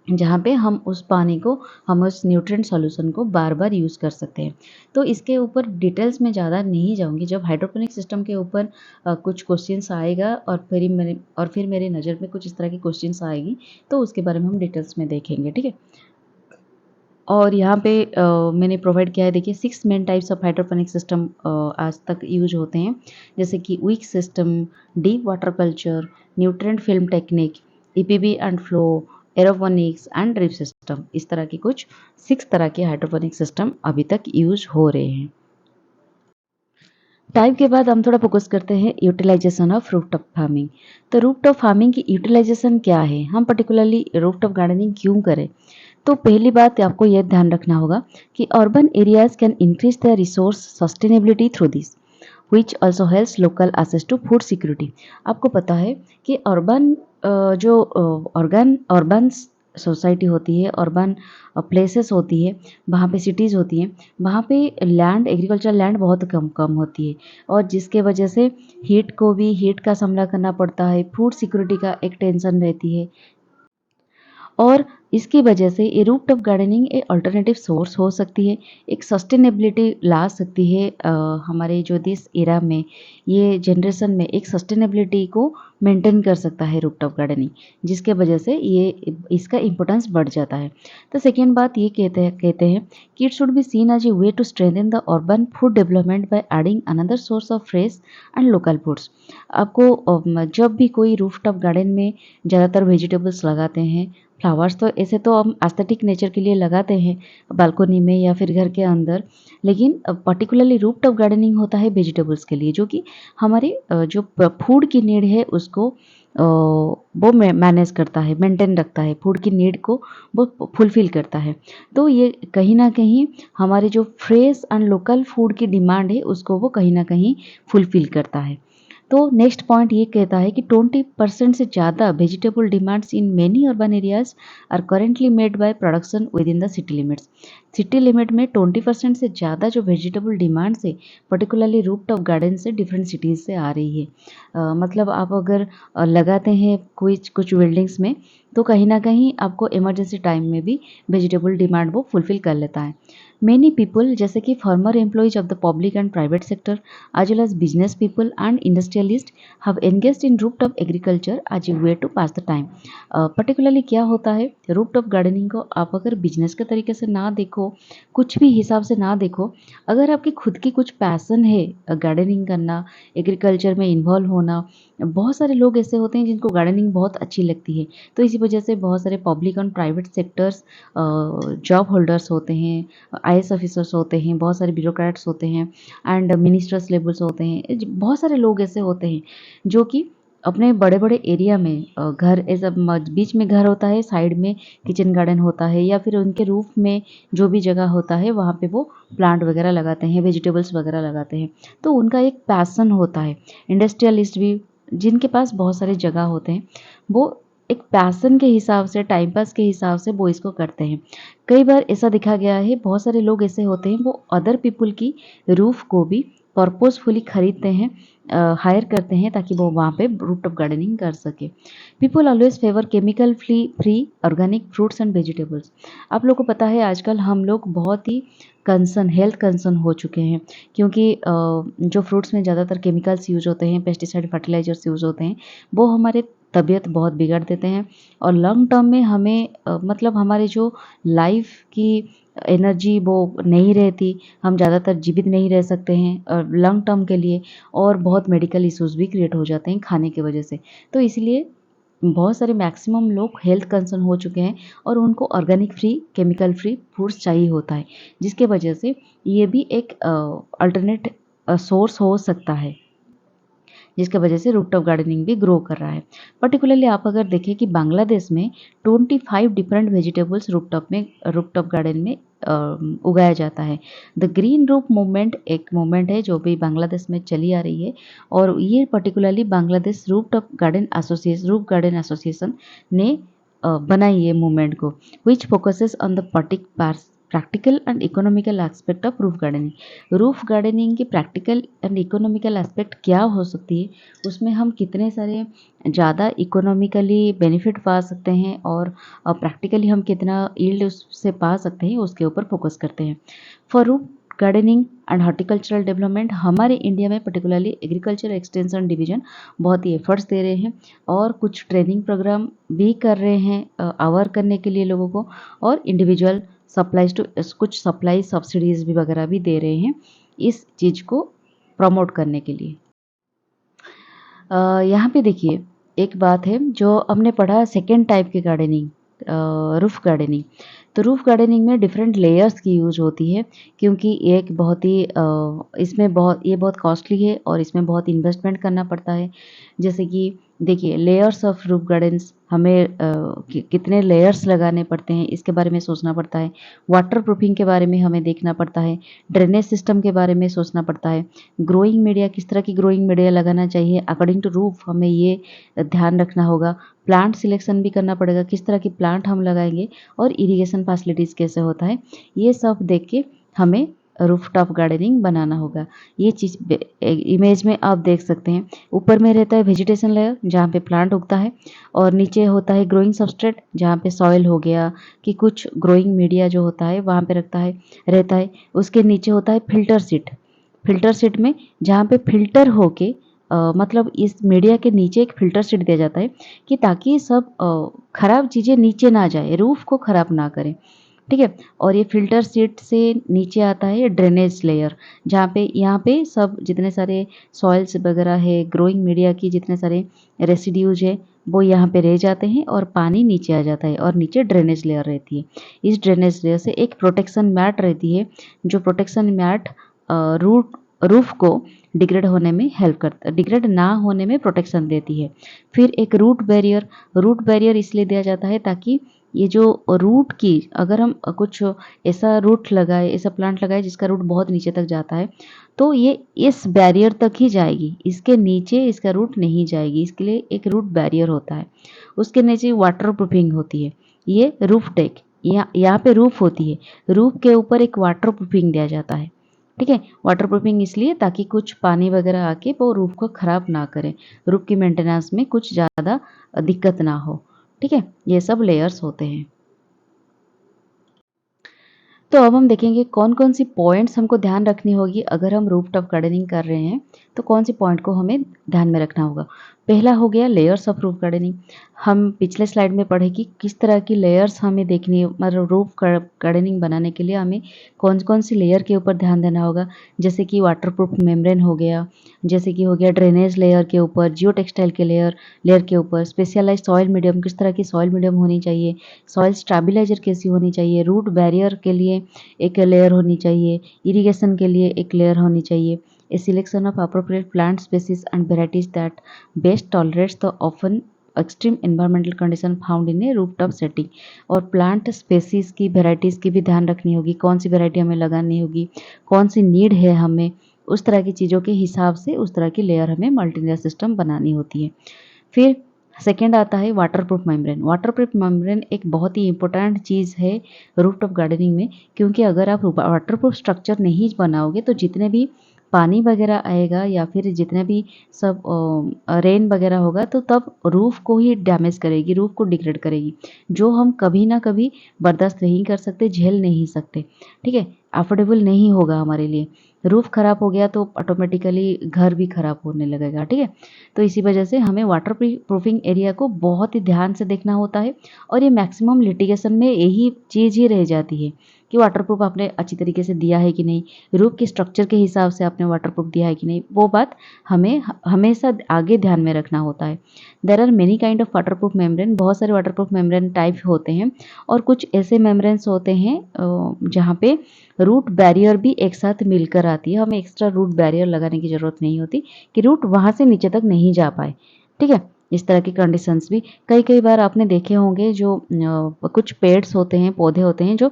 जहाँ पे हम उस पानी को, हम उस न्यूट्रिएंट सॉल्यूशन को बार बार यूज़ कर सकते हैं। तो इसके ऊपर डिटेल्स में ज़्यादा नहीं जाऊँगी, जब हाइड्रोपोनिक सिस्टम के ऊपर कुछ क्वेश्चंस आएगा और फिर मेरे नज़र में कुछ इस तरह की क्वेश्चंस आएगी तो उसके बारे में हम डिटेल्स में देखेंगे। ठीक है, और यहाँ पे मैंने प्रोवाइड किया है, देखिए 6 main types of hydroponic system आज तक यूज होते हैं, जैसे कि wick system, deep water culture, nutrient film technique, ebb and flow, aeroponics and drip system. इस तरह के कुछ 6 तरह के हाइड्रोपोनिक सिस्टम अभी तक यूज हो रहे हैं। टाइप के बाद हम थोड़ा फोकस करते हैं यूटिलाइजेशन ऑफ रूफटॉप फार्मिंग। तो रूफटॉप फार्मिंग की यूटिलाइजेशन क्या है, हम पर्टिकुलरली रूफटॉप गार्डनिंग क्यों करें। तो पहली बात आपको यह ध्यान रखना होगा कि urban areas can increase the resource sustainability through this which also helps local access to food security। आपको पता है कि जो अर्बन सोसाइटी होती है, अर्बन प्लेसेस होती है, वहाँ पे सिटीज़ होती हैं, वहाँ पे लैंड एग्रीकल्चर लैंड बहुत कम कम होती है और जिसके वजह से हीट का सामना करना पड़ता है, फूड सिक्योरिटी का एक टेंशन रहती है और इसकी वजह से ये रूफटॉप गार्डनिंग एक अल्टरनेटिव सोर्स हो सकती है, एक सस्टेनेबिलिटी ला सकती है हमारे जो दिस एरा में, ये जनरेशन में एक सस्टेनेबिलिटी को मेंटेन कर सकता है रूफटॉप गार्डनिंग, जिसके वजह से ये इसका इम्पोर्टेंस बढ़ जाता है। तो सेकेंड बात ये कहते हैं कि it should be seen as a way to strengthen the urban food development by adding another source of fresh and local foods. आपको जब भी कोई रूफटॉप गार्डन में ज़्यादातर वेजिटेबल्स लगाते हैं, फ्लावर्स तो ऐसे तो हम एस्थेटिक नेचर के लिए लगाते हैं बालकोनी में या फिर घर के अंदर, लेकिन पर्टिकुलरली रूफटॉप गार्डनिंग होता है वेजिटेबल्स के लिए, जो कि हमारी जो फूड की नीड है उसको वो मैनेज करता है, मेंटेन रखता है, फूड की नीड को वो फुलफिल करता है। तो ये कहीं ना कहीं हमारे जो फ्रेश एंड लोकल फूड की डिमांड है उसको वो कहीं ना कहीं फुलफिल करता है। तो नेक्स्ट पॉइंट ये कहता है कि 20% से ज़्यादा vegetable demands in many urban areas are currently made by production within the city limits. City limit में 20% से ज़्यादा जो वेजिटेबल डिमांड्स है पर्टिकुलरली रूफटॉप गार्डन से डिफरेंट सिटीज़ से आ रही है। मतलब आप अगर लगाते हैं कुछ बिल्डिंग्स में तो कहीं ना कहीं आपको इमरजेंसी टाइम में भी वेजिटेबल डिमांड वो फुलफिल कर लेता है। मेनी पीपल जैसे कि farmer employees of the public and private sector as well as business people and industrialists have engaged in rooftop agriculture as a way to pass the time। Particularly क्या होता है, rooftop gardening को आप अगर business के तरीके से ना देखो, कुछ भी हिसाब से ना देखो, अगर आपकी खुद की कुछ पैसन है गार्डनिंग करना, एग्रीकल्चर में इन्वॉल्व होना, बहुत सारे लोग ऐसे होते हैं जिनको गार्डनिंग बहुत अच्छी लगती है। तो इसी वजह से बहुत सारे public and private sectors job holders होते हैं, आईएएस ऑफिसर्स होते हैं, बहुत सारे ब्यूरोक्रेट्स होते हैं एंड मिनिस्टर्स लेवल्स होते हैं, बहुत सारे लोग ऐसे होते हैं जो कि अपने बड़े बड़े एरिया में घर ऐसा बीच में घर होता है, साइड में किचन गार्डन होता है या फिर उनके रूफ में जो भी जगह होता है वहाँ पे वो प्लांट वगैरह लगाते हैं, वेजिटेबल्स वगैरह लगाते हैं। तो उनका एक पैसन होता है। इंडस्ट्रियलिस्ट भी जिनके पास बहुत सारी जगह होते हैं वो एक पैसन के हिसाब से, टाइम पास के हिसाब से वो इसको करते हैं। कई बार ऐसा देखा गया है, बहुत सारे लोग ऐसे होते हैं वो अदर पीपल की रूफ को भी पर्पसफुली खरीदते हैं, हायर करते हैं ताकि वो वहाँ पे रूफटॉप गार्डनिंग कर सके। People always favour chemical free organic fruits and vegetables. आप लोग को पता है आजकल हम लोग बहुत ही हेल्थ कंसर्न हो चुके हैं, क्योंकि जो फ्रूट्स में ज़्यादातर केमिकल्स यूज होते हैं, पेस्टिसाइड फर्टिलाइजर्स यूज होते हैं, वो हमारे तबीयत बहुत बिगाड़ देते हैं और लॉन्ग टर्म में हमें मतलब हमारे जो लाइफ की एनर्जी वो नहीं रहती, हम ज़्यादातर जीवित नहीं रह सकते हैं और लॉन्ग टर्म के लिए, और बहुत मेडिकल इश्यूज भी क्रिएट हो जाते हैं खाने की वजह से। तो इसलिए बहुत सारे मैक्सिमम लोग हेल्थ कंसर्न हो चुके हैं और उनको organic free, chemical free foods चाहिए होता है, जिसके वजह से ये भी एक अल्टरनेट सोर्स हो सकता है, जिसकी वजह से रूफटॉप गार्डनिंग भी ग्रो कर रहा है। पर्टिकुलरली आप अगर देखें कि बांग्लादेश में 25 डिफरेंट वेजिटेबल्स रूफटॉप गार्डन में उगाया जाता है। द ग्रीन रूफ मूवमेंट एक मूवमेंट है जो भी बांग्लादेश में चली आ रही है और ये particularly Bangladesh roof garden association ने बनाई है मूवमेंट को, which focuses on the practical and economical aspect of roof gardening. Roof gardening की प्रैक्टिकल एंड इकोनॉमिकल एस्पेक्ट क्या हो सकती है, उसमें हम कितने सारे ज़्यादा इकोनॉमिकली बेनिफिट पा सकते हैं और प्रैक्टिकली हम कितना यील्ड उससे पा सकते हैं, उसके ऊपर फोकस करते हैं। For roof gardening and horticultural development हमारे इंडिया में पर्टिकुलरली एग्रीकल्चर एक्सटेंशन डिवीजन बहुत ही एफर्ट्स दे रहे हैं और कुछ ट्रेनिंग प्रोग्राम भी कर रहे हैं अवेयर करने के लिए लोगों को, और इंडिविजुअल कुछ सप्लाई सब्सिडीज भी वगैरह भी दे रहे हैं इस चीज़ को प्रमोट करने के लिए। यहाँ पे देखिए एक बात है जो हमने पढ़ा, सेकेंड टाइप की गार्डनिंग, रूफ गार्डनिंग। तो रूफ गार्डनिंग में डिफरेंट लेयर्स की यूज होती है, क्योंकि एक बहुत ही इसमें बहुत कॉस्टली है और इसमें बहुत इन्वेस्टमेंट करना पड़ता है। जैसे कि देखिए, लेयर्स ऑफ रूफ गार्डन्स हमें कितने लेयर्स लगाने पड़ते हैं इसके बारे में सोचना पड़ता है। वाटर प्रूफिंग के बारे में हमें देखना पड़ता है। ड्रेनेज सिस्टम के बारे में सोचना पड़ता है। ग्रोइंग मीडिया, किस तरह की ग्रोइंग मीडिया लगाना चाहिए अकॉर्डिंग टू रूफ, हमें ये ध्यान रखना होगा। प्लांट सिलेक्शन भी करना पड़ेगा, किस तरह की प्लांट हम लगाएंगे और इरिगेशन फैसिलिटीज़ कैसे होता है, ये सब देख के हमें रूफ टॉप गार्डनिंग बनाना होगा। ये चीज़ इमेज में आप देख सकते हैं। ऊपर में रहता है वेजिटेशन लेयर जहाँ पे प्लांट उगता है, और नीचे होता है ग्रोइंग सबस्ट्रेट जहाँ पे सॉइल हो गया कि कुछ ग्रोइंग मीडिया जो होता है वहाँ पे रहता है। उसके नीचे होता है फिल्टर सीट। फिल्टर सीट में जहाँ पे फिल्टर होके मतलब इस मीडिया के नीचे एक फिल्टर सीट दिया जाता है कि ताकि सब खराब चीज़ें नीचे ना जाए, रूफ को खराब ना करें। ठीक है। और ये फिल्टर सीट से नीचे आता है ड्रेनेज लेयर, जहाँ पे यहाँ पे सब जितने सारे सॉइल्स वगैरह है, ग्रोइंग मीडिया की जितने सारे रेसिड्यूज है वो यहाँ पे रह जाते हैं और पानी नीचे आ जाता है, और नीचे ड्रेनेज लेयर रहती है। इस ड्रेनेज लेयर से एक प्रोटेक्शन मैट रहती है, जो प्रोटेक्शन मैट रूफ को डिग्रेड ना होने में प्रोटेक्शन देती है। फिर एक रूट बैरियर इसलिए दिया जाता है ताकि ये जो रूट की, अगर हम कुछ ऐसा रूट लगाए, ऐसा प्लांट लगाए जिसका रूट बहुत नीचे तक जाता है, तो ये इस बैरियर तक ही जाएगी, इसके नीचे इसका रूट नहीं जाएगी। इसके लिए एक रूट बैरियर होता है। उसके नीचे वाटर प्रूफिंग होती है। ये रूफ डेक, यहाँ पे रूफ होती है, रूफ के ऊपर एक वाटर प्रूफिंग दिया जाता है। ठीक है। वाटर प्रूफिंग इसलिए ताकि कुछ पानी वगैरह आके वो रूफ को ख़राब ना करे, रूफ की मेंटेनेंस में कुछ ज़्यादा दिक्कत ना हो। ठीक है। ये सब लेयर्स होते हैं। तो अब हम देखेंगे कौन कौन सी पॉइंट्स हमको ध्यान रखनी होगी अगर हम रूफटॉप गार्डनिंग कर रहे हैं, तो कौन सी पॉइंट को हमें ध्यान में रखना होगा। पहला हो गया लेयर्स ऑफ रूफ गार्डनिंग। हम पिछले स्लाइड में पढ़े कि किस तरह की लेयर्स हमें देखनी है, मतलब रूफ गार्डनिंग बनाने के लिए हमें कौन कौन सी लेयर के ऊपर ध्यान देना होगा। जैसे कि वाटर प्रूफ मेम्ब्रेन हो गया, जैसे कि हो गया ड्रेनेज लेयर के ऊपर, जियो टेक्सटाइल के लेयर के ऊपर, स्पेशलाइज सॉइल मीडियम, किस तरह की सॉइल मीडियम होनी चाहिए, सॉइल स्टेबलाइजर कैसी होनी चाहिए, रूट बैरियर के लिए एक लेयर होनी चाहिए, इरिगेशन के लिए एक लेयर होनी चाहिए। ए selection of appropriate plant species and varieties that best tolerates the often extreme environmental condition found in A rooftop setting. और प्लांट स्पेसीज की वेराइटीज़ की भी ध्यान रखनी होगी, कौन सी वेराइटी हमें लगानी होगी, कौन सी नीड है हमें, उस तरह की चीज़ों के हिसाब से उस तरह की लेयर हमें मल्टी लेयर सिस्टम बनानी होती है। फिर सेकेंड आता है वाटरप्रूफ मेम्ब्रेन। वाटरप्रूफ मेम्ब्रेन एक बहुत ही इंपॉर्टेंट चीज़ है रूफटॉप गार्डनिंग में, क्योंकि अगर आप वाटरप्रूफ स्ट्रक्चर नहीं बनाओगे तो जितने भी पानी वगैरह आएगा या फिर जितने भी सब रेन वगैरह होगा तो तब रूफ को ही डैमेज करेगी, रूफ को डिग्रेड करेगी, जो हम कभी ना कभी बर्दाश्त नहीं कर सकते, झेल नहीं सकते। ठीक है। अफोर्डेबल नहीं होगा हमारे लिए। रूफ खराब हो गया तो ऑटोमेटिकली घर भी खराब होने लगेगा। ठीक है। तो इसी वजह से हमें वाटर प्रूफिंग एरिया को बहुत ही ध्यान से देखना होता है, और ये मैक्सिमम लिटिगेशन में यही चीज़ ही रह जाती है कि वाटरप्रूफ आपने अच्छी तरीके से दिया है कि नहीं, रूफ के स्ट्रक्चर के हिसाब से आपने वाटरप्रूफ दिया है कि नहीं, वो बात हमें हमेशा आगे ध्यान में रखना होता है। There are many kind of waterproof membrane, बहुत सारे वाटरप्रूफ मेम्ब्रेन टाइप होते हैं, और कुछ ऐसे मेम्ब्रेन्स होते हैं जहाँ पे रूट बैरियर भी एक साथ मिलकर आती है। हमें एक्स्ट्रा रूट बैरियर लगाने की ज़रूरत नहीं होती कि रूट वहाँ से नीचे तक नहीं जा पाए। ठीक है। इस तरह की कंडीशंस भी कई कई बार आपने देखे होंगे, जो कुछ पेड्स होते हैं, पौधे होते हैं जो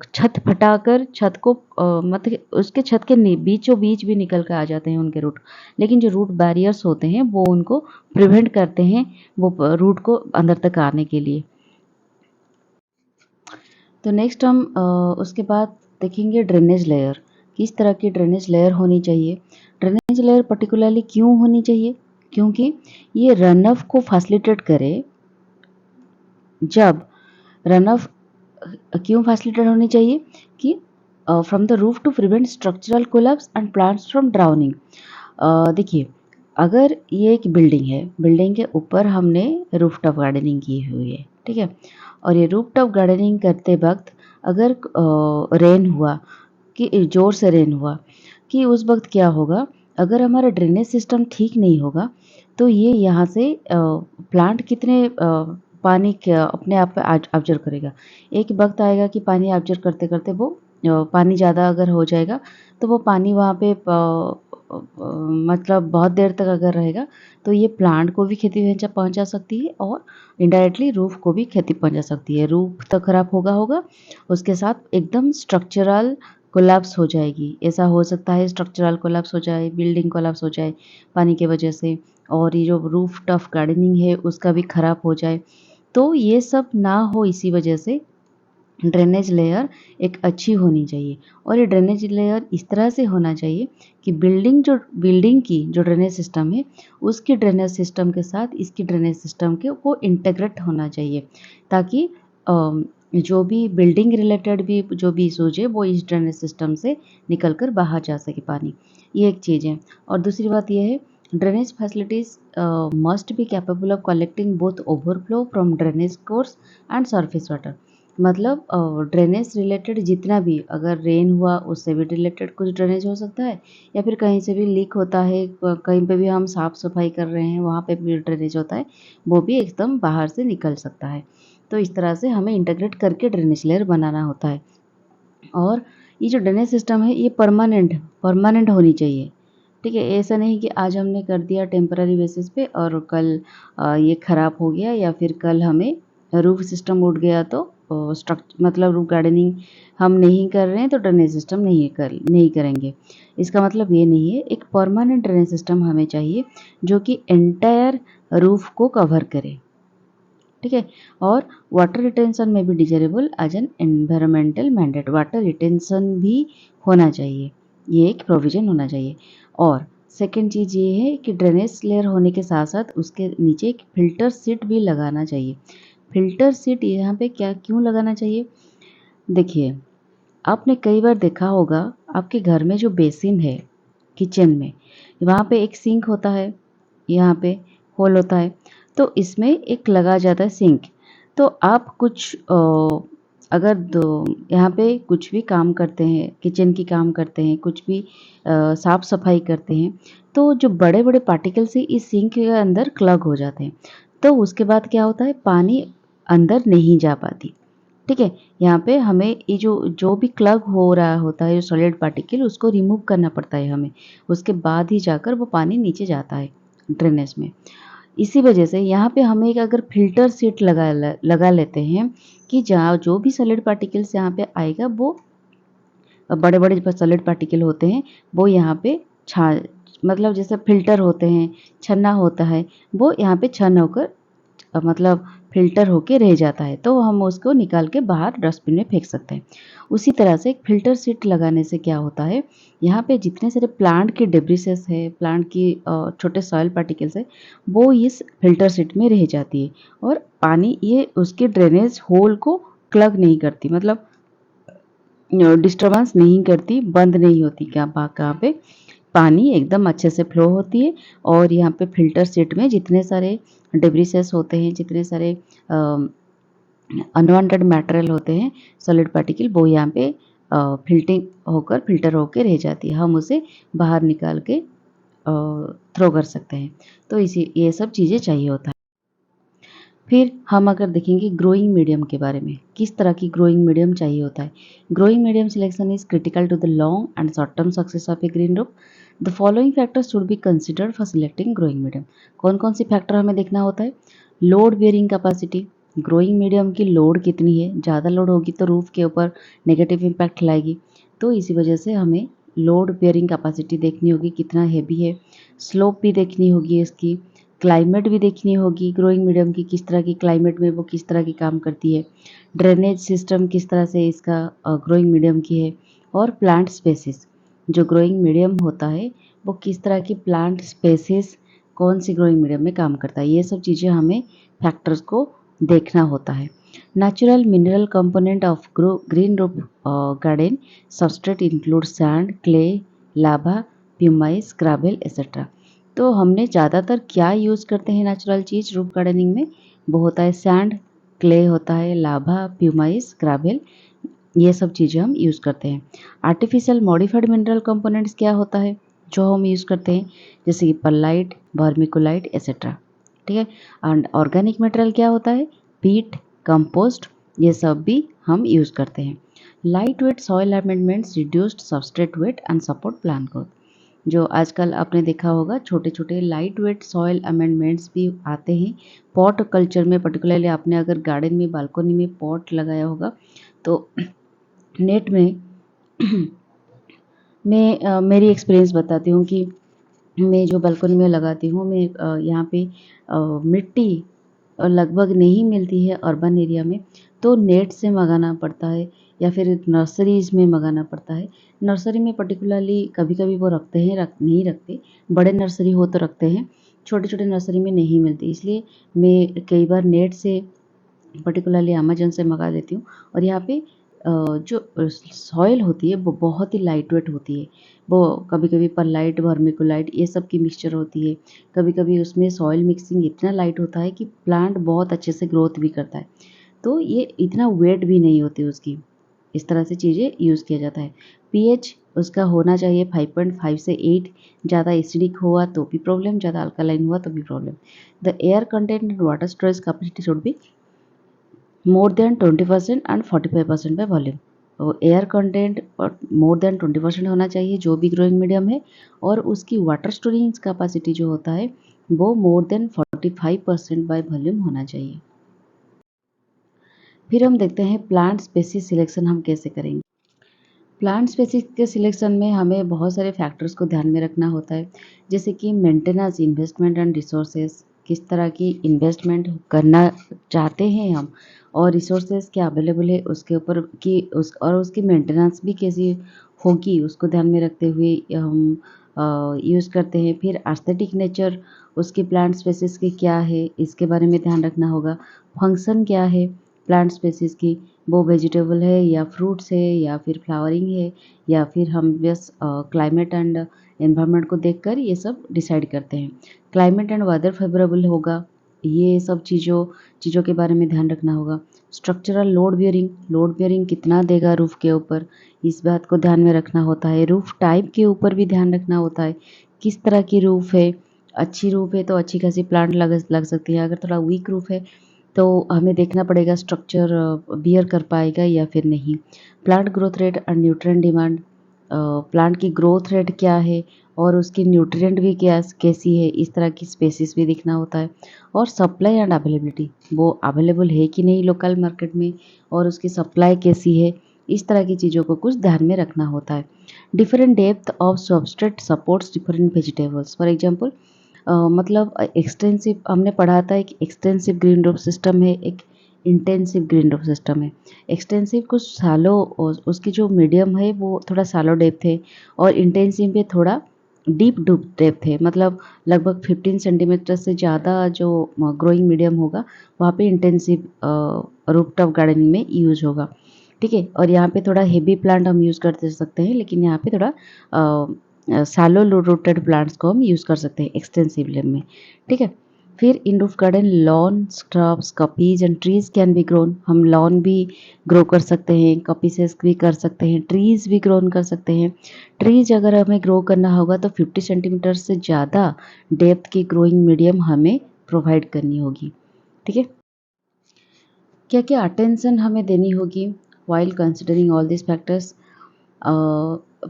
छत फटाकर छत को मतलब उसके छत के बीचों बीच भी निकल कर आ जाते हैं उनके रूट, लेकिन जो रूट बैरियर्स होते हैं वो उनको प्रिवेंट करते हैं वो रूट को अंदर तक आने के लिए। तो नेक्स्ट हम उसके बाद देखेंगे ड्रेनेज लेयर। किस तरह की ड्रेनेज लेयर होनी चाहिए। ड्रेनेज लेयर पर्टिकुलरली क्यों होनी चाहिए, क्योंकि ये रन ऑफ को फैसिलिटेट करे। जब रन ऑफ क्यों फैसिलिटेट होनी चाहिए कि from the roof to prevent structural collapse and plants from drowning. देखिए, अगर ये एक बिल्डिंग है, बिल्डिंग के ऊपर हमने रूफटॉप गार्डनिंग की हुई है। ठीक है। और ये रूफटॉप गार्डनिंग करते वक्त अगर रेन हुआ, कि ज़ोर से रेन हुआ, कि उस वक्त क्या होगा, अगर हमारा ड्रेनेज सिस्टम ठीक नहीं होगा तो ये यहाँ से प्लांट कितने पानी अपने आप पे ऑब्जर्व करेगा। एक वक्त आएगा कि पानी ऑब्जर्व करते करते वो पानी ज़्यादा अगर हो जाएगा तो वो पानी वहाँ पे मतलब बहुत देर तक अगर रहेगा तो ये प्लांट को भी क्षति पहुँचा सकती है और इनडायरेक्टली रूफ को भी क्षति पहुँचा सकती है। रूफ तो खराब होगा, उसके साथ एकदम स्ट्रक्चरल कोलैप्स हो जाएगी। ऐसा हो सकता है स्ट्रक्चरल कोलैप्स हो जाए, बिल्डिंग कोलैप्स हो जाए पानी की वजह से, और ये जो रूफ टॉप गार्डनिंग है उसका भी खराब हो जाए। तो ये सब ना हो, इसी वजह से ड्रेनेज लेयर एक अच्छी होनी चाहिए। और ये ड्रेनेज लेयर इस तरह से होना चाहिए कि बिल्डिंग की जो ड्रेनेज सिस्टम है उसकी ड्रेनेज सिस्टम के साथ इसकी ड्रेनेज सिस्टम के वो इंटीग्रेट होना चाहिए, ताकि जो भी बिल्डिंग रिलेटेड भी जो भी इशूज है वो इस ड्रेनेज सिस्टम से निकल कर बाहर जा सके पानी। ये एक चीज़ है। और दूसरी बात यह है, drainage facilities must be capable of collecting both overflow from drainage course and surface water. मतलब ड्रेनेज रिलेटेड जितना भी, अगर रेन हुआ उससे भी रिलेटेड कुछ ड्रेनेज हो सकता है, या फिर कहीं से भी लीक होता है, कहीं पे भी हम साफ़ सफाई कर रहे हैं वहाँ पे भी ड्रेनेज होता है, वो भी एकदम बाहर से निकल सकता है। तो इस तरह से हमें इंटीग्रेट करके ड्रेनेज लेयर बनाना होता है। और ये जो ड्रेनेज सिस्टम है ये परमानेंट होनी चाहिए। ठीक है, ऐसा नहीं कि आज हमने कर दिया टेम्पररी बेसिस पे और कल ये ख़राब हो गया, या फिर कल हमें रूफ सिस्टम उठ गया तो मतलब रूफ गार्डनिंग हम नहीं कर रहे हैं तो ड्रेनेज सिस्टम नहीं करेंगे। इसका मतलब ये नहीं है। एक परमानेंट ड्रेनेज सिस्टम हमें चाहिए जो कि एंटायर रूफ को कवर करे। ठीक है। और वाटर रिटेंशन में भी desirable as an environmental mandate, water retention भी होना चाहिए, ये एक प्रोविजन होना चाहिए। और सेकंड चीज़ ये है कि ड्रेनेज लेयर होने के साथ साथ उसके नीचे एक फिल्टर सीट भी लगाना चाहिए। फिल्टर सीट यहाँ पे क्यों लगाना चाहिए? देखिए, आपने कई बार देखा होगा आपके घर में जो बेसिन है किचन में, वहाँ पे एक सिंक होता है, यहाँ पे होल होता है, तो इसमें एक लगा जाता है सिंक। तो आप कुछ अगर यहाँ पे कुछ भी काम करते हैं, किचन की काम करते हैं, कुछ भी साफ सफाई करते हैं, तो जो बड़े बड़े पार्टिकल्स हैं इस सिंक के अंदर क्लग हो जाते हैं। तो उसके बाद क्या होता है, पानी अंदर नहीं जा पाती। ठीक है, यहाँ पे हमें ये जो भी क्लग हो रहा होता है, जो सॉलिड पार्टिकल, उसको रिमूव करना पड़ता है हमें, उसके बाद ही जाकर वो पानी नीचे जाता है ड्रेनेज में। इसी वजह से यहाँ पे हमें एक अगर फिल्टर सीट लगा लेते हैं कि जहाँ जो भी सॉलिड पार्टिकल्स यहाँ पे आएगा, वो बड़े बड़े जो सॉलिड पार्टिकल होते हैं वो यहाँ पे छा मतलब जैसे फिल्टर होते हैं, छन्ना होता है, वो यहाँ पे छन्न होकर मतलब फ़िल्टर होके रह जाता है, तो हम उसको निकाल के बाहर डस्टबिन में फेंक सकते हैं। उसी तरह से एक फ़िल्टर सीट लगाने से क्या होता है, यहाँ पे जितने सारे प्लांट के डेब्रिसेस है, प्लांट की छोटे सॉइल पार्टिकल्स है, वो इस फ़िल्टर सीट में रह जाती है और पानी ये उसके ड्रेनेज होल को क्लग नहीं करती, मतलब डिस्टर्बेंस नहीं करती, बंद नहीं होती। कहाँ पे पानी एकदम अच्छे से फ्लो होती है। और यहाँ पे फ़िल्टर सीट में जितने सारे डेब्रिसेस होते हैं, जितने सारे अनवांटेड मटेरियल होते हैं, सॉलिड पार्टिकल, वो यहाँ पे फिल्टर होकर रह जाती है, हम उसे बाहर निकाल के थ्रो कर सकते हैं। तो ये सब चीज़ें चाहिए होता है। फिर हम अगर देखेंगे ग्रोइंग मीडियम के बारे में, किस तरह की ग्रोइंग मीडियम चाहिए होता है। Growing medium selection is critical to the long and short term success of a green roof. The following factors should be considered for selecting growing medium. कौन कौन सी फैक्टर हमें देखना होता है? Load bearing capacity, growing medium की load कितनी है, ज़्यादा लोड होगी तो रूफ के ऊपर नेगेटिव इम्पैक्ट लाएगी, तो इसी वजह से हमें लोड बेयरिंग कैपेसिटी देखनी होगी, कितना हैवी है। स्लोप भी देखनी होगी इसकी, क्लाइमेट भी देखनी होगी ग्रोइंग मीडियम की, किस तरह की क्लाइमेट में वो किस तरह की काम करती है। ड्रेनेज सिस्टम किस तरह से इसका ग्रोइंग मीडियम की है। और प्लांट स्पेसिस, जो ग्रोइंग मीडियम होता है वो किस तरह की प्लांट स्पेसिस कौन सी ग्रोइंग मीडियम में काम करता है, ये सब चीज़ें हमें फैक्टर्स को देखना होता है। Natural mineral component of green roof garden substrate include sand, clay, lava, pumice, gravel etcetera. तो हमने ज़्यादातर क्या यूज़ करते हैं नेचुरल चीज़ रूफ गार्डनिंग में, वो होता है सैंड, क्ले होता है, लावा, प्यूमाइस, ग्रावेल, ये सब चीज़ें हम यूज़ करते हैं। आर्टिफिशियल मॉडिफाइड मिनरल कंपोनेंट्स क्या होता है जो हम यूज़ करते हैं, जैसे कि परलाइट, वर्मिकुलाइट एक्सेट्रा। ठीक है। एंड ऑर्गेनिक मटेरियल क्या होता है? पीट, कंपोस्ट, ये सब भी हम यूज़ करते हैं। Light weight soil amendments reduced substrate weight and support plant growth. जो आजकल आपने देखा होगा छोटे छोटे लाइट वेट सॉइल अमेंडमेंट्स भी आते हैं पॉट कल्चर में। पर्टिकुलरली आपने अगर गार्डन में बालकनी में पॉट लगाया होगा तो नेट में मैं मेरी एक्सपीरियंस बताती हूँ कि मैं जो बालकनी में लगाती हूँ, मैं यहाँ पे मिट्टी लगभग नहीं मिलती है अर्बन एरिया में, तो नेट से मंगाना पड़ता है या फिर नर्सरीज़ में मंगाना पड़ता है। नर्सरी में पर्टिकुलरली कभी-कभी वो रखते हैं, नहीं रखते। बड़े नर्सरी हो तो रखते हैं, छोटे-छोटे नर्सरी में नहीं मिलती, इसलिए मैं कई बार नेट से पर्टिकुलरली अमेज़न से मंगा लेती हूँ। और यहाँ पे जो सॉइल होती है वो बहुत ही लाइट वेट होती है। वो कभी-कभी परलाइट, वर्मिकुलाइट ये सब की मिक्सचर होती है। कभी-कभी उसमें सॉइल मिक्सिंग इतना लाइट होता है कि प्लांट बहुत अच्छे से ग्रोथ भी करता है। तो ये इतना वेट भी नहीं होती उसकी। इस तरह से चीज़ें यूज़ किया जाता है। पीएच उसका होना चाहिए 5.5 से 8। ज़्यादा एसिडिक हुआ तो भी प्रॉब्लम, ज़्यादा अल्कालाइन हुआ तो भी problem. The air content and water storage capacity should be more than 20% and 45% by volume. तो एयर कंटेंट मोर देन 20% होना चाहिए जो भी ग्रोइंग मीडियम है, और उसकी वाटर स्टोरेज कैपेसिटी जो होता है वो मोर देन 45% बाय वॉल्यूम होना चाहिए। फिर हम देखते हैं प्लांट स्पेसीज सिलेक्शन हम कैसे करेंगे। प्लांट स्पेसीज के सिलेक्शन में हमें बहुत सारे फैक्टर्स को ध्यान में रखना होता है, जैसे कि मेंटेनेंस, इन्वेस्टमेंट एंड रिसोर्सेज, किस तरह की इन्वेस्टमेंट करना चाहते हैं हम, और रिसोर्सेज क्या अवेलेबल है उसके ऊपर कि और उसकी मेंटेनेंस भी कैसी होगी उसको ध्यान में रखते हुए हम यूज़ करते हैं। फिर एस्थेटिक नेचर उसकी प्लांट स्पेसीज की क्या है इसके बारे में ध्यान रखना होगा। फंक्शन क्या है प्लांट स्पेसीज की, वो वेजिटेबल है या फ्रूट्स है या फिर फ्लावरिंग है, या फिर हम बस क्लाइमेट एंड एनवायरनमेंट को देखकर ये सब डिसाइड करते हैं। क्लाइमेट एंड वेदर फेवरेबल होगा, ये सब चीज़ों के बारे में ध्यान रखना होगा। स्ट्रक्चरल लोड बियरिंग कितना देगा रूफ़ के ऊपर, इस बात को ध्यान में रखना होता है। रूफ़ टाइप के ऊपर भी ध्यान रखना होता है, किस तरह की रूफ़ है। अच्छी रूफ़ है तो अच्छी खासी प्लांट लग सकती है, अगर थोड़ा वीक रूफ़ है तो हमें देखना पड़ेगा स्ट्रक्चर बियर कर पाएगा या फिर नहीं। Plant growth rate and nutrient demand, plant की ग्रोथ रेट क्या है और उसकी न्यूट्रिएंट भी कैसी है, इस तरह की स्पेसिस भी देखना होता है। और सप्लाई एंड अवेलेबिलिटी, वो अवेलेबल है कि नहीं लोकल मार्केट में, और उसकी सप्लाई कैसी है, इस तरह की चीज़ों को कुछ ध्यान में रखना होता है। Different depth of substrate supports different vegetables. For example मतलब एक्सटेंसिव हमने पढ़ा था, एक एक्सटेंसिव ग्रीन रूफ सिस्टम है, एक इंटेंसिव ग्रीन रूफ सिस्टम है। एक्सटेंसिव कुछ सालों उसकी जो मीडियम है वो थोड़ा सालो डेप्थ है, और इंटेंसिव में थोड़ा डीप डेप्थ है, मतलब लगभग 15 सेंटीमीटर से ज़्यादा जो ग्रोइंग मीडियम होगा वहाँ पे इंटेंसिव रूफटॉप गार्डनिंग में यूज होगा। ठीक है, और यहाँ पे थोड़ा हेवी प्लांट हम यूज़ कर सकते हैं, लेकिन यहाँ पे थोड़ा सालो रूटेड प्लांट्स को हम यूज़ कर सकते हैं एक्सटेंसिव लेम में। ठीक है, फिर in roof garden lawn, shrubs, coppices and trees can be grown. हम लॉन भी ग्रो कर सकते हैं, कपीसेस भी कर सकते हैं, ट्रीज भी ग्रोन कर सकते हैं। ट्रीज अगर हमें ग्रो करना होगा तो 50 सेंटीमीटर से ज़्यादा डेप्थ की ग्रोइंग मीडियम हमें प्रोवाइड करनी होगी। ठीक है, क्या क्या अटेंशन हमें देनी होगी while considering all this factors.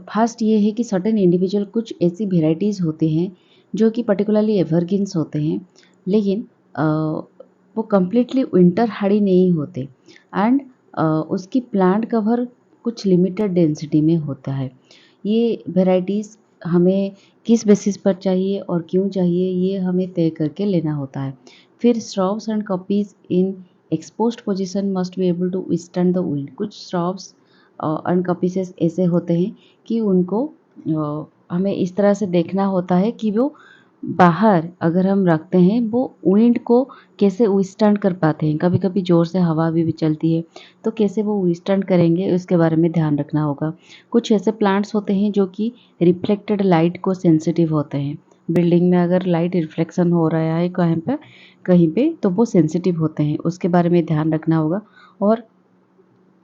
First ये है कि सर्टेन इंडिविजुअल कुछ ऐसी वेराइटीज़ होते हैं जो कि पर्टिकुलरली एवरग्रीन्स होते हैं, लेकिन वो कम्प्लीटली विंटर हार्डी नहीं होते, एंड उसकी प्लांट कवर कुछ लिमिटेड डेंसिटी में होता है। ये वेराइटीज़ हमें किस बेसिस पर चाहिए और क्यों चाहिए ये हमें तय करके लेना होता है। फिर shrubs and coppices in exposed position must be able to withstand the wind. कुछ स्ट्रॉब्स एंड कपीसेस ऐसे होते हैं कि उनको हमें इस तरह से देखना होता है कि वो बाहर अगर हम रखते हैं वो विंड को कैसे विथस्टैंड कर पाते हैं। कभी कभी ज़ोर से हवा भी चलती है तो कैसे वो विथस्टैंड करेंगे उसके बारे में ध्यान रखना होगा। कुछ ऐसे प्लांट्स होते हैं जो कि रिफ्लेक्टेड लाइट को सेंसिटिव होते हैं। बिल्डिंग में अगर लाइट रिफ्लेक्शन हो रहा है कहीं पे तो वो सेंसिटिव होते हैं, उसके बारे में ध्यान रखना होगा। और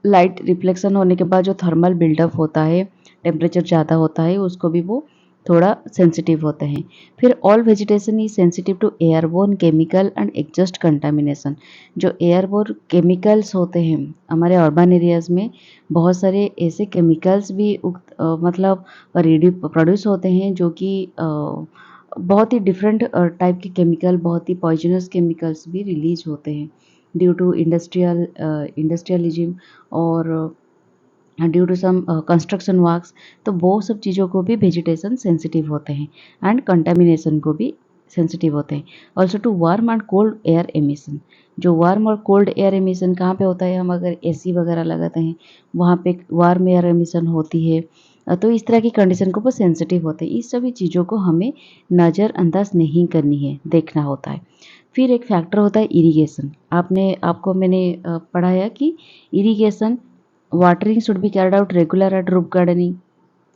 लाइट रिफ्लेक्शन होने के बाद जो थर्मल बिल्डअप होता है, टेम्परेचर ज़्यादा होता है, उसको भी वो थोड़ा सेंसिटिव होते हैं। फिर all vegetation is sensitive to airborne chemical and exhaust contamination. जो एयरबोर्न केमिकल्स होते हैं, हमारे अर्बन एरियाज में बहुत सारे ऐसे केमिकल्स भी मतलब प्रोड्यूस होते हैं जो कि बहुत ही डिफरेंट टाइप के केमिकल, बहुत ही पॉइजनस केमिकल्स भी रिलीज होते हैं ड्यू टू इंडस्ट्रियलिज्म और due to some construction works. तो वो सब चीज़ों को भी वेजिटेशन सेंसिटिव होते हैं एंड कंटामिनेशन को भी सेंसिटिव होते हैं। Also to warm and cold air emission. जो वार्म और कोल्ड एयर एमिशन कहाँ पे होता है, हम अगर एसी वगैरह लगाते हैं वहाँ पे वार्म एयर एमिशन होती है। तो इस तरह की कंडीशन को वो सेंसिटिव होते हैं। इस सभी चीज़ों को हमें नज़रअंदाज नहीं करनी है, देखना होता है। फिर एक फैक्टर होता है इरिगेशन। आपको मैंने पढ़ाया कि irrigation watering should be carried out regular at roof gardening.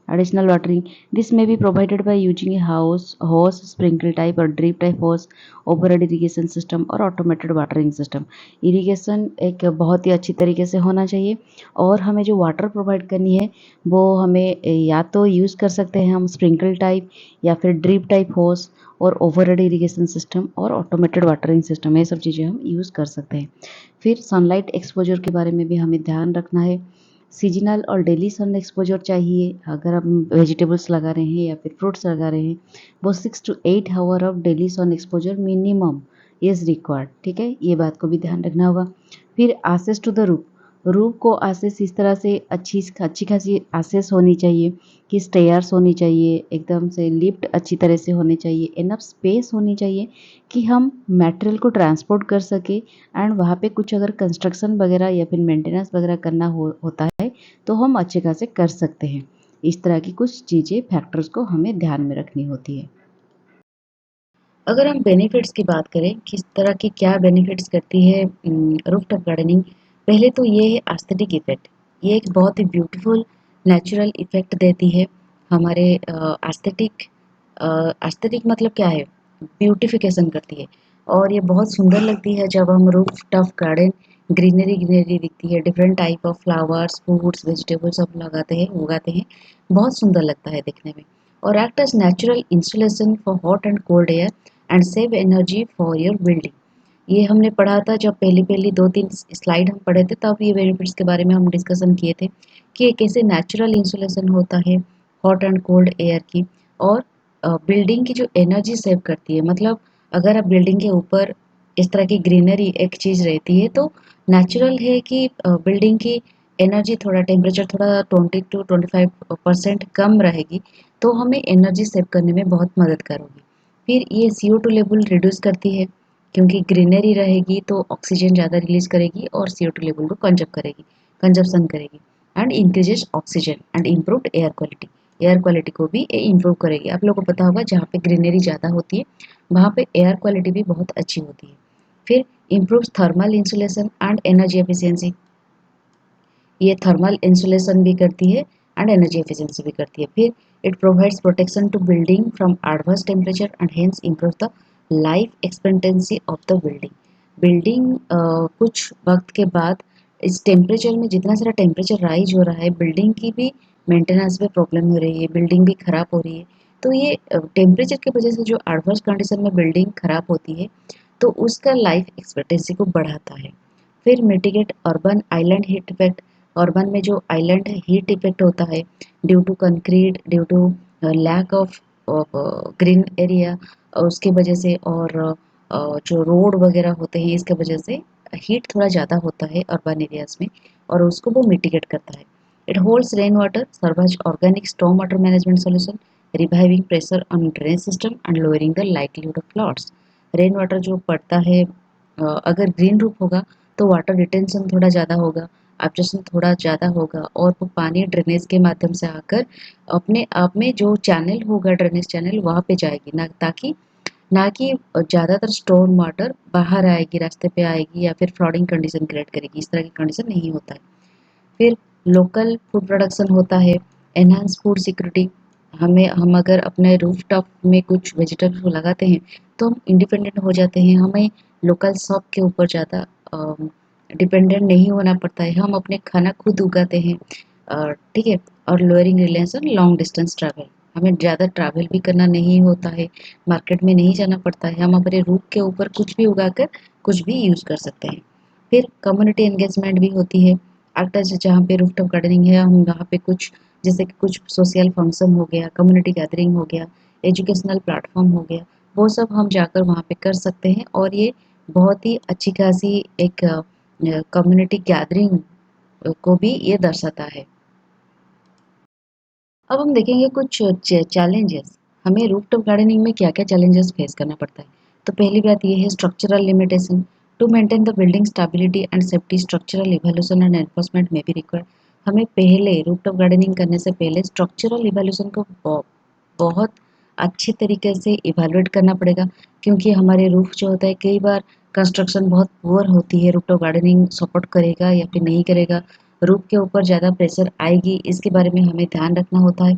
Additional watering. This may be provided by using a hose, sprinkle type or drip type hose, overhead irrigation system और automated watering system. Irrigation एक बहुत ही अच्छी तरीके से होना चाहिए और हमें जो वाटर प्रोवाइड करनी है वो हमें या तो यूज़ कर सकते हैं हम स्प्रिंकल टाइप या फिर ड्रिप टाइप होस और ओवरहेड इरिगेशन सिस्टम और ऑटोमेटेड वाटरिंग सिस्टम, ये सब चीज़ें हम यूज़ कर सकते हैं। फिर सनलाइट एक्सपोजर के बारे में भी हमें ध्यान रखना है। सीजनल और डेली सन एक्सपोजर चाहिए। अगर हम वेजिटेबल्स लगा रहे हैं या फिर फ्रूट्स लगा रहे हैं, वो 6 to 8 hour of daily sun exposure minimum is required. ठीक है, ये बात को भी ध्यान रखना होगा। फिर access to the roof. Roof को एक्सेस इस तरह से अच्छी खासी एक्सेस होनी चाहिए कि स्टेयर्स होनी चाहिए, एकदम से लिफ्ट अच्छी तरह से होने चाहिए, इनफ स्पेस होनी चाहिए कि हम मटेरियल को ट्रांसपोर्ट कर सके एंड वहाँ पे कुछ अगर कंस्ट्रक्शन वगैरह या फिर मेंटेनेंस वगैरह करना होता है तो हम अच्छे खासे कर सकते हैं। इस तरह की कुछ चीज़ें फैक्टर्स को हमें ध्यान में रखनी होती है। अगर हम बेनिफिट्स की बात करें, किस तरह की क्या बेनिफिट्स करती है रूफटॉप गार्डनिंग, पहले तो ये है एस्थेटिक इफेक्ट। ये एक बहुत ही ब्यूटीफुल नेचुरल इफेक्ट देती है हमारे एस्थेटिक। एस्थेटिक मतलब क्या है, ब्यूटिफिकेशन करती है और ये बहुत सुंदर लगती है जब हम रूफटॉप गार्डन, ग्रीनरी ग्रीनरी दिखती है, different type of flowers, fruits, vegetables सब उगाते हैं, बहुत सुंदर लगता है दिखने में। और act as natural insulation for hot and cold air and save energy for your building. ये हमने पढ़ा था जब पहली पहली 2-3 स्लाइड हम पढ़े थे, तब ये बेनिफिट्स के बारे में हम डिस्कशन किए थे कि ये कैसे नेचुरल इंसुलेशन होता है हॉट एंड कोल्ड एयर की, और बिल्डिंग की जो एनर्जी सेव करती है। मतलब अगर आप बिल्डिंग के ऊपर इस तरह की ग्रीनरी एक चीज़ रहती है तो नेचुरल है कि बिल्डिंग की एनर्जी, थोड़ा टेम्परेचर थोड़ा 20 to 25% कम रहेगी, तो हमें एनर्जी सेव करने में बहुत मदद करोगी। फिर ये CO2 लेवल रिड्यूस करती है, क्योंकि ग्रीनरी रहेगी तो ऑक्सीजन ज़्यादा रिलीज करेगी और CO2 लेवल को कंजप्शन करेगी and increases oxygen and improved air quality. Air quality को भी इम्प्रूव करेगी। आप लोगों को पता होगा जहाँ पे ग्रीनरी ज़्यादा होती है वहाँ पे एयर क्वालिटी भी बहुत अच्छी होती है। फिर improves thermal insulation and energy efficiency. ये थर्मल इंसुलेशन भी करती है एंड एनर्जी एफिशिएंसी भी करती है। फिर it provides protection to building from adverse temperature and hence improve the life expectancy of the building. Building कुछ वक्त के बाद इस टेम्परेचर में, जितना सारा टेम्परेचर राइज हो रहा है, बिल्डिंग की भी मेंटेनेंस में प्रॉब्लम हो रही है, बिल्डिंग भी खराब हो रही है। तो ये टेम्परेचर की वजह से जो एडवर्स कंडीशन में बिल्डिंग खराब होती है तो उसका लाइफ एक्सपेक्टेंसी को बढ़ाता है। फिर mitigate urban island heat effect. Urban में जो आइलैंड हीट इफेक्ट होता है due to concrete, due to lack of green area, उसके वजह से, और जो रोड वगैरह होते हैं इसके वजह से हीट थोड़ा ज़्यादा होता है अर्बन एरियाज में, और उसको वो मिटिगेट करता है। It holds rain water, survives organic storm water management solution, reviving pressure on drainage system and lowering the likelihood of floods. Rain water जो पड़ता है, अगर ग्रीन रूफ होगा तो वाटर रिटेंशन थोड़ा ज़्यादा होगा, एब्जॉर्प्शन थोड़ा ज़्यादा होगा, और वो पानी ड्रेनेज के माध्यम से आकर अपने आप में जो चैनल होगा, ड्रेनेज चैनल, वहाँ पे जाएगी, ना कि ज़्यादातर स्टोर्म वाटर बाहर आएगी, रास्ते पे आएगी या फिर फ्लडिंग कंडीशन क्रिएट करेगी। इस तरह की कंडीशन नहीं होता है। फिर लोकल फूड प्रोडक्शन होता है, एनहांस फूड सिक्योरिटी। हम अगर अपने रूफटॉप में कुछ वेजिटेबल्स को लगाते हैं तो हम इंडिपेंडेंट हो जाते हैं, हमें लोकल शॉप के ऊपर ज़्यादा डिपेंडेंट नहीं होना पड़ता है, हम अपने खाना खुद उगाते हैं। ठीक है। और lowering reliance on long distance travel, हमें ज़्यादा ट्रैवल भी करना नहीं होता है, मार्केट में नहीं जाना पड़ता है, हम अपने रूफ के ऊपर कुछ भी उगाकर कुछ भी यूज़ कर सकते हैं। फिर कम्युनिटी एंगेजमेंट भी होती है। आफ्टर जहाँ पे रूफटॉप गार्डनिंग है, हम वहाँ पे कुछ जैसे कि कुछ सोशल फंक्शन हो गया, कम्युनिटी गैदरिंग हो गया, एजुकेशनल प्लेटफॉर्म हो गया, वो सब हम जाकर वहाँ पे कर सकते हैं और ये बहुत ही अच्छी खासी एक कम्युनिटी गैदरिंग को भी ये दर्शाता है। अब हम देखेंगे कुछ चैलेंजेस। हमें रूफटॉप गार्डनिंग में क्या-क्या चैलेंजेस फेस करना पड़ता है। तो पहली बात ये है structural limitation. To maintain the building stability and safety structural evaluation and enforcement may be required. हमें पहले रूफटॉप गार्डनिंग करने से पहले स्ट्रक्चरल इवैल्यूएशन को बहुत अच्छे तरीके से इवैल्यूएट करना पड़ेगा, क्योंकि हमारे रूफ जो होता है कई बार कंस्ट्रक्शन बहुत पुअर होती है, रूफटॉप गार्डनिंग सपोर्ट करेगा या फिर नहीं करेगा, रूफ के ऊपर ज़्यादा प्रेशर आएगी, इसके बारे में हमें ध्यान रखना होता है।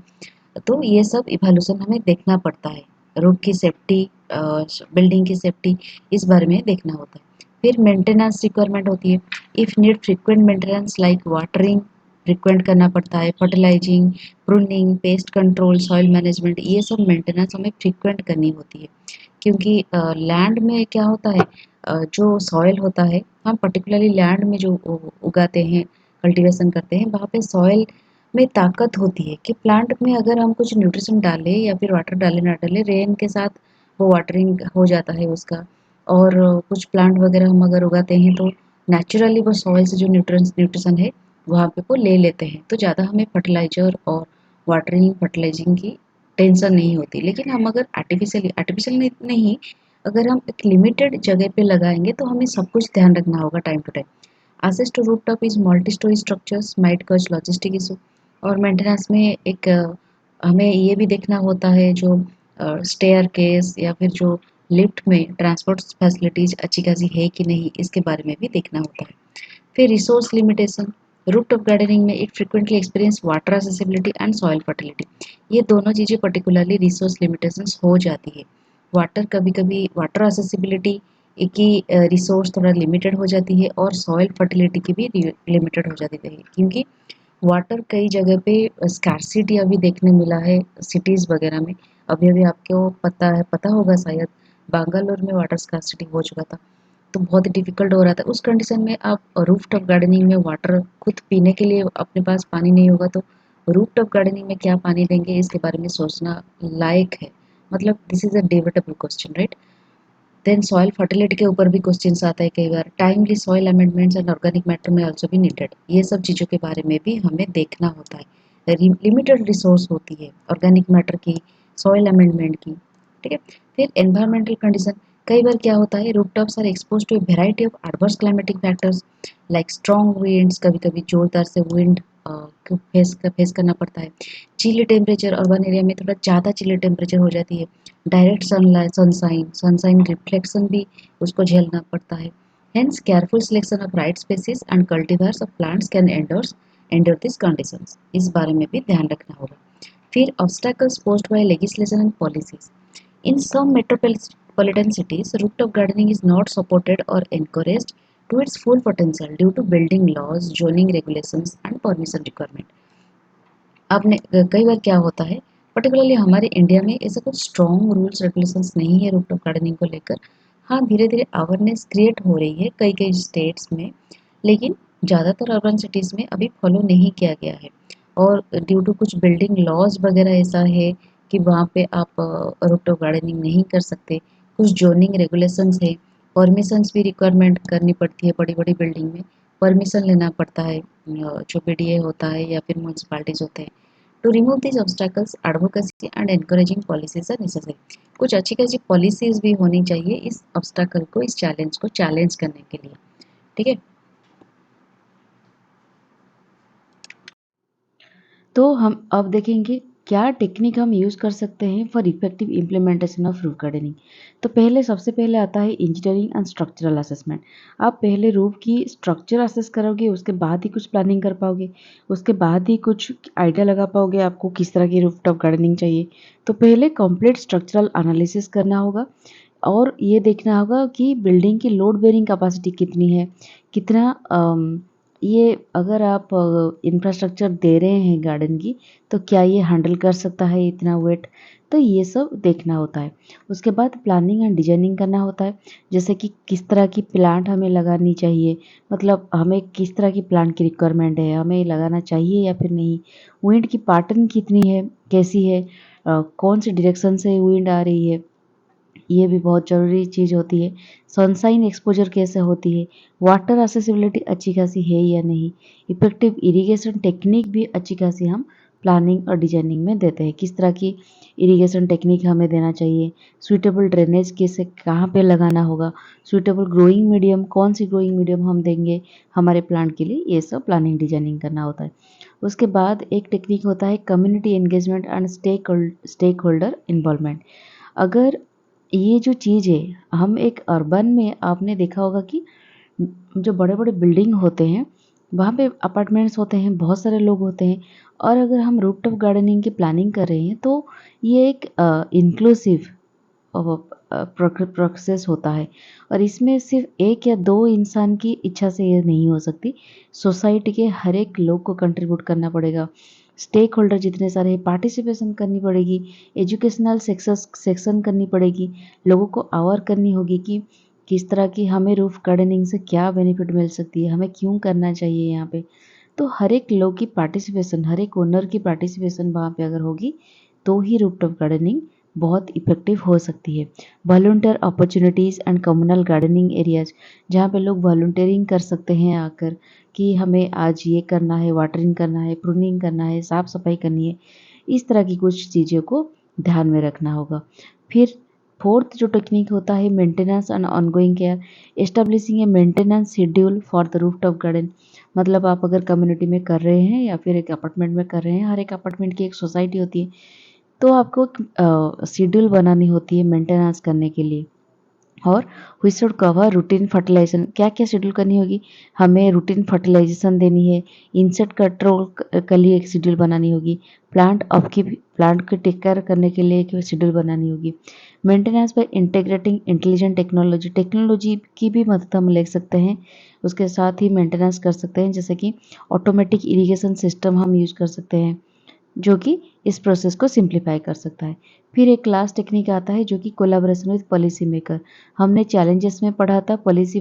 तो ये सब इवैल्यूएशन हमें देखना पड़ता है। रूफ की सेफ्टी, बिल्डिंग की सेफ्टी, इस बारे में देखना होता है। फिर मेंटेनेंस रिक्वायरमेंट होती है। If need frequent maintenance like watering frequent करना पड़ता है, fertilising, pruning, pest control, soil management, ये सब मेंटेनेंस हमें फ्रीक्वेंट करनी होती है। क्योंकि लैंड में क्या होता है, जो सॉइल होता है, हम पर्टिकुलरली लैंड में जो उगाते हैं, कल्टीवेशन करते हैं, वहाँ पे सॉइल में ताकत होती है कि प्लांट में अगर हम कुछ न्यूट्रिशन डालें या फिर वाटर डालें ना डालें, रेन के साथ वो वाटरिंग हो जाता है उसका। और कुछ प्लांट वगैरह हम अगर उगाते हैं तो नेचुरली वो सॉइल से जो न्यूट्रिशन है वहाँ पे वो ले लेते हैं, तो ज़्यादा हमें फर्टिलाइजर और वाटरिंग फर्टिलाइजिंग की टेंशन नहीं होती। लेकिन हम अगर आर्टिफिशियल नहीं, अगर हम एक लिमिटेड जगह पे लगाएंगे तो हमें सब कुछ ध्यान रखना होगा time to time. Access to rooftop is multi-story structures might cause logistic issue। और मेंटेनेंस में एक हमें ये भी देखना होता है जो स्टेयर केस या फिर जो लिफ्ट में ट्रांसपोर्ट फैसिलिटीज अच्छी खासी है कि नहीं, इसके बारे में भी देखना होता है। फिर रिसोर्स लिमिटेशन। रूफटॉप गार्डनिंग में it frequently experience water accessibility and soil fertility. ये दोनों चीज़ें पर्टिकुलरली रिसोर्स लिमिटेशंस हो जाती है। वाटर कभी कभी वाटर असेसिबिलिटी की रिसोर्स थोड़ा लिमिटेड हो जाती है और सॉइल फर्टिलिटी की भी लिमिटेड हो जाती है, क्योंकि वाटर कई जगह पे स्कार्सिटी अभी देखने मिला है सिटीज़ वगैरह में। अभी अभी आपको पता होगा शायद, बैंगलोर में वाटर स्कार्सिटी हो चुका था, तो बहुत डिफ़िकल्ट हो रहा था। उस कंडीशन में आप रूफ़टॉप गार्डनिंग में वाटर खुद पीने के लिए अपने पास पानी नहीं होगा, तो रूफ़टॉप गार्डनिंग में क्या पानी देंगे, इसके बारे में सोचना लायक है। मतलब this is a debatable question, right? Then soil fertility के ऊपर भी क्वेश्चंस आता है कई बार। Timely soil amendments and organic matter में आल्सो भी नीडेड। ये सब चीज़ों के बारे में भी हमें देखना होता है। लिमिटेड रिसोर्स होती है ऑर्गेनिक मैटर की, सॉइल अमेंडमेंट की, ठीक है। फिर एनवायरमेंटल कंडीशन। कई बार क्या होता है, rooftops are expose to a variety of adverse climatic factors like strong winds, कभी कभी जोरदार से विंड को फेस करना पड़ता है। चिली टेम्परेचर, अर्बन एरिया में थोड़ा ज़्यादा चिली टेम्परेचर हो जाती है। डायरेक्ट सनलाइट, सनसाइन रिफ्लेक्शन भी उसको झेलना पड़ता है। Hence careful selection of right species and cultivars of plants can endure this conditions. इस बारे में भी ध्यान रखना होगा। फिर obstacles posed by legislation and policies. In some metropolitan cities, rooftop gardening is not supported or encouraged to its full potential due to building laws, zoning regulations, and permission requirement. आपने कई बार क्या होता है, पर्टिकुलरली हमारे India में ऐसा कुछ strong rules regulations नहीं है रूफटॉप गार्डनिंग को लेकर। हाँ, धीरे धीरे अवेयरनेस क्रिएट हो रही है कई कई स्टेट्स में, लेकिन ज़्यादातर अर्बन सिटीज़ में अभी फॉलो नहीं किया गया है। और ड्यू टू कुछ बिल्डिंग लॉज वगैरह ऐसा है कि वहाँ पे आप रूफटॉप गार्डनिंग नहीं कर सकते। कुछ जोनिंग रेगुलेशंस है, परमिशंस भी रिक्वायरमेंट करनी पड़ती है बड़ी बड़ी बिल्डिंग में, परमिशन लेना पड़ता है जो बीडीए होता है या फिर म्यूनसिपालिटीज होते हैं। To remove these obstacles, advocacy and encouraging policies are necessary। कुछ अच्छी खासी पॉलिसीज भी होनी चाहिए इस ऑब्स्टैकल को, इस चैलेंज को चैलेंज करने के लिए, ठीक है। तो हम अब देखेंगे क्या टेक्निक हम यूज़ कर सकते हैं for effective implementation of roof gardening. तो पहले सबसे पहले आता है इंजीनियरिंग एंड स्ट्रक्चरल असेसमेंट। आप पहले रूफ की स्ट्रक्चर असेस करोगे, उसके बाद ही कुछ प्लानिंग कर पाओगे, उसके बाद ही कुछ आइडिया लगा पाओगे आपको किस तरह की रूफ टॉप गार्डनिंग चाहिए। तो पहले कंप्लीट स्ट्रक्चरल एनालिसिस करना होगा और ये देखना होगा कि बिल्डिंग की लोड बेयरिंग कैपेसिटी कितनी है, कितना ये अगर आप इंफ्रास्ट्रक्चर दे रहे हैं गार्डन की, तो क्या ये हैंडल कर सकता है इतना वेट, तो ये सब देखना होता है। उसके बाद प्लानिंग एंड डिजाइनिंग करना होता है, जैसे कि किस तरह की प्लांट हमें लगानी चाहिए, मतलब हमें किस तरह की प्लांट की रिक्वायरमेंट है, हमें लगाना चाहिए या फिर नहीं, विंड की पैटर्न कितनी है, कैसी है, कौन सी डायरेक्शन से विंड आ रही है, ये भी बहुत ज़रूरी चीज़ होती है। सनशाइन एक्सपोजर कैसे होती है, वाटर एक्सेसिबिलिटी अच्छी खासी है या नहीं, इफेक्टिव इरिगेशन टेक्निक भी अच्छी खासी हम प्लानिंग और डिजाइनिंग में देते हैं, किस तरह की इरिगेशन टेक्निक हमें देना चाहिए, सुइटेबल ड्रेनेज कैसे कहाँ पे लगाना होगा, सुइटेबल ग्रोइंग मीडियम कौन सी ग्रोइंग मीडियम हम देंगे हमारे प्लांट के लिए, ये सब प्लानिंग डिजाइनिंग करना होता है। उसके बाद एक टेक्निक होता है community engagement and stakeholder involvement. अगर ये जो चीज़ है, हम एक अर्बन में आपने देखा होगा कि जो बड़े-बड़े बिल्डिंग होते हैं, वहाँ पे अपार्टमेंट्स होते हैं, बहुत सारे लोग होते हैं, और अगर हम रूफटॉप गार्डनिंग की प्लानिंग कर रहे हैं, तो ये एक इंक्लूसिव प्रोसेस होता है, और इसमें सिर्फ एक या दो इंसान की इच्छा से ये नहीं हो सकती, सोसाइटी के हर एक लोग को कंट्रीब्यूट करना पड़ेगा, स्टेक होल्डर जितने सारे हैं पार्टिसिपेशन करनी पड़ेगी, एजुकेशनल सेक्शन करनी पड़ेगी, लोगों को अवेयर करनी होगी कि किस तरह की हमें रूफ गार्डनिंग से क्या बेनिफिट मिल सकती है, हमें क्यों करना चाहिए यहाँ पे। तो हर एक लोग की पार्टिसिपेशन, हर एक ओनर की पार्टिसिपेशन वहाँ पे अगर होगी, तो ही रूफटॉप गार्डनिंग बहुत इफेक्टिव हो सकती है। Volunteer opportunities and communal gardening areas, जहाँ पे लोग वॉलंटियरिंग कर सकते हैं आकर, कि हमें आज ये करना है, वाटरिंग करना है, प्रूनिंग करना है, साफ सफाई करनी है, इस तरह की कुछ चीज़ों को ध्यान में रखना होगा। फिर फोर्थ जो टेक्निक होता है maintenance and ongoing care, establishing A maintenance schedule for the rooftop garden. मतलब आप अगर कम्युनिटी में कर रहे हैं या फिर एक अपार्टमेंट में कर रहे हैं, हर एक अपार्टमेंट की एक सोसाइटी होती है, तो आपको शेड्यूल बनानी होती है मेंटेनेंस करने के लिए। और we should cover routine fertilization, क्या क्या शेड्यूल करनी होगी, हमें रूटीन फर्टिलाइजेशन देनी है, इंसेक्ट कंट्रोल के लिए एक शेड्यूल बनानी होगी, प्लांट को टेक केयर करने के लिए एक शेड्यूल बनानी होगी। Maintenance by integrating intelligent technology, technology की भी मदद हम ले सकते हैं, उसके साथ ही मेंटेनेंस कर सकते हैं, जैसे कि ऑटोमेटिक इरिगेशन सिस्टम हम यूज कर सकते हैं, जो कि इस प्रोसेस को सिंप्लीफाई कर सकता है। फिर एक लास्ट टेक्निक आता है जो कि कोलैबोरेशन विद पॉलिसी मेकर। हमने चैलेंजेस में पढ़ा था, पॉलिसी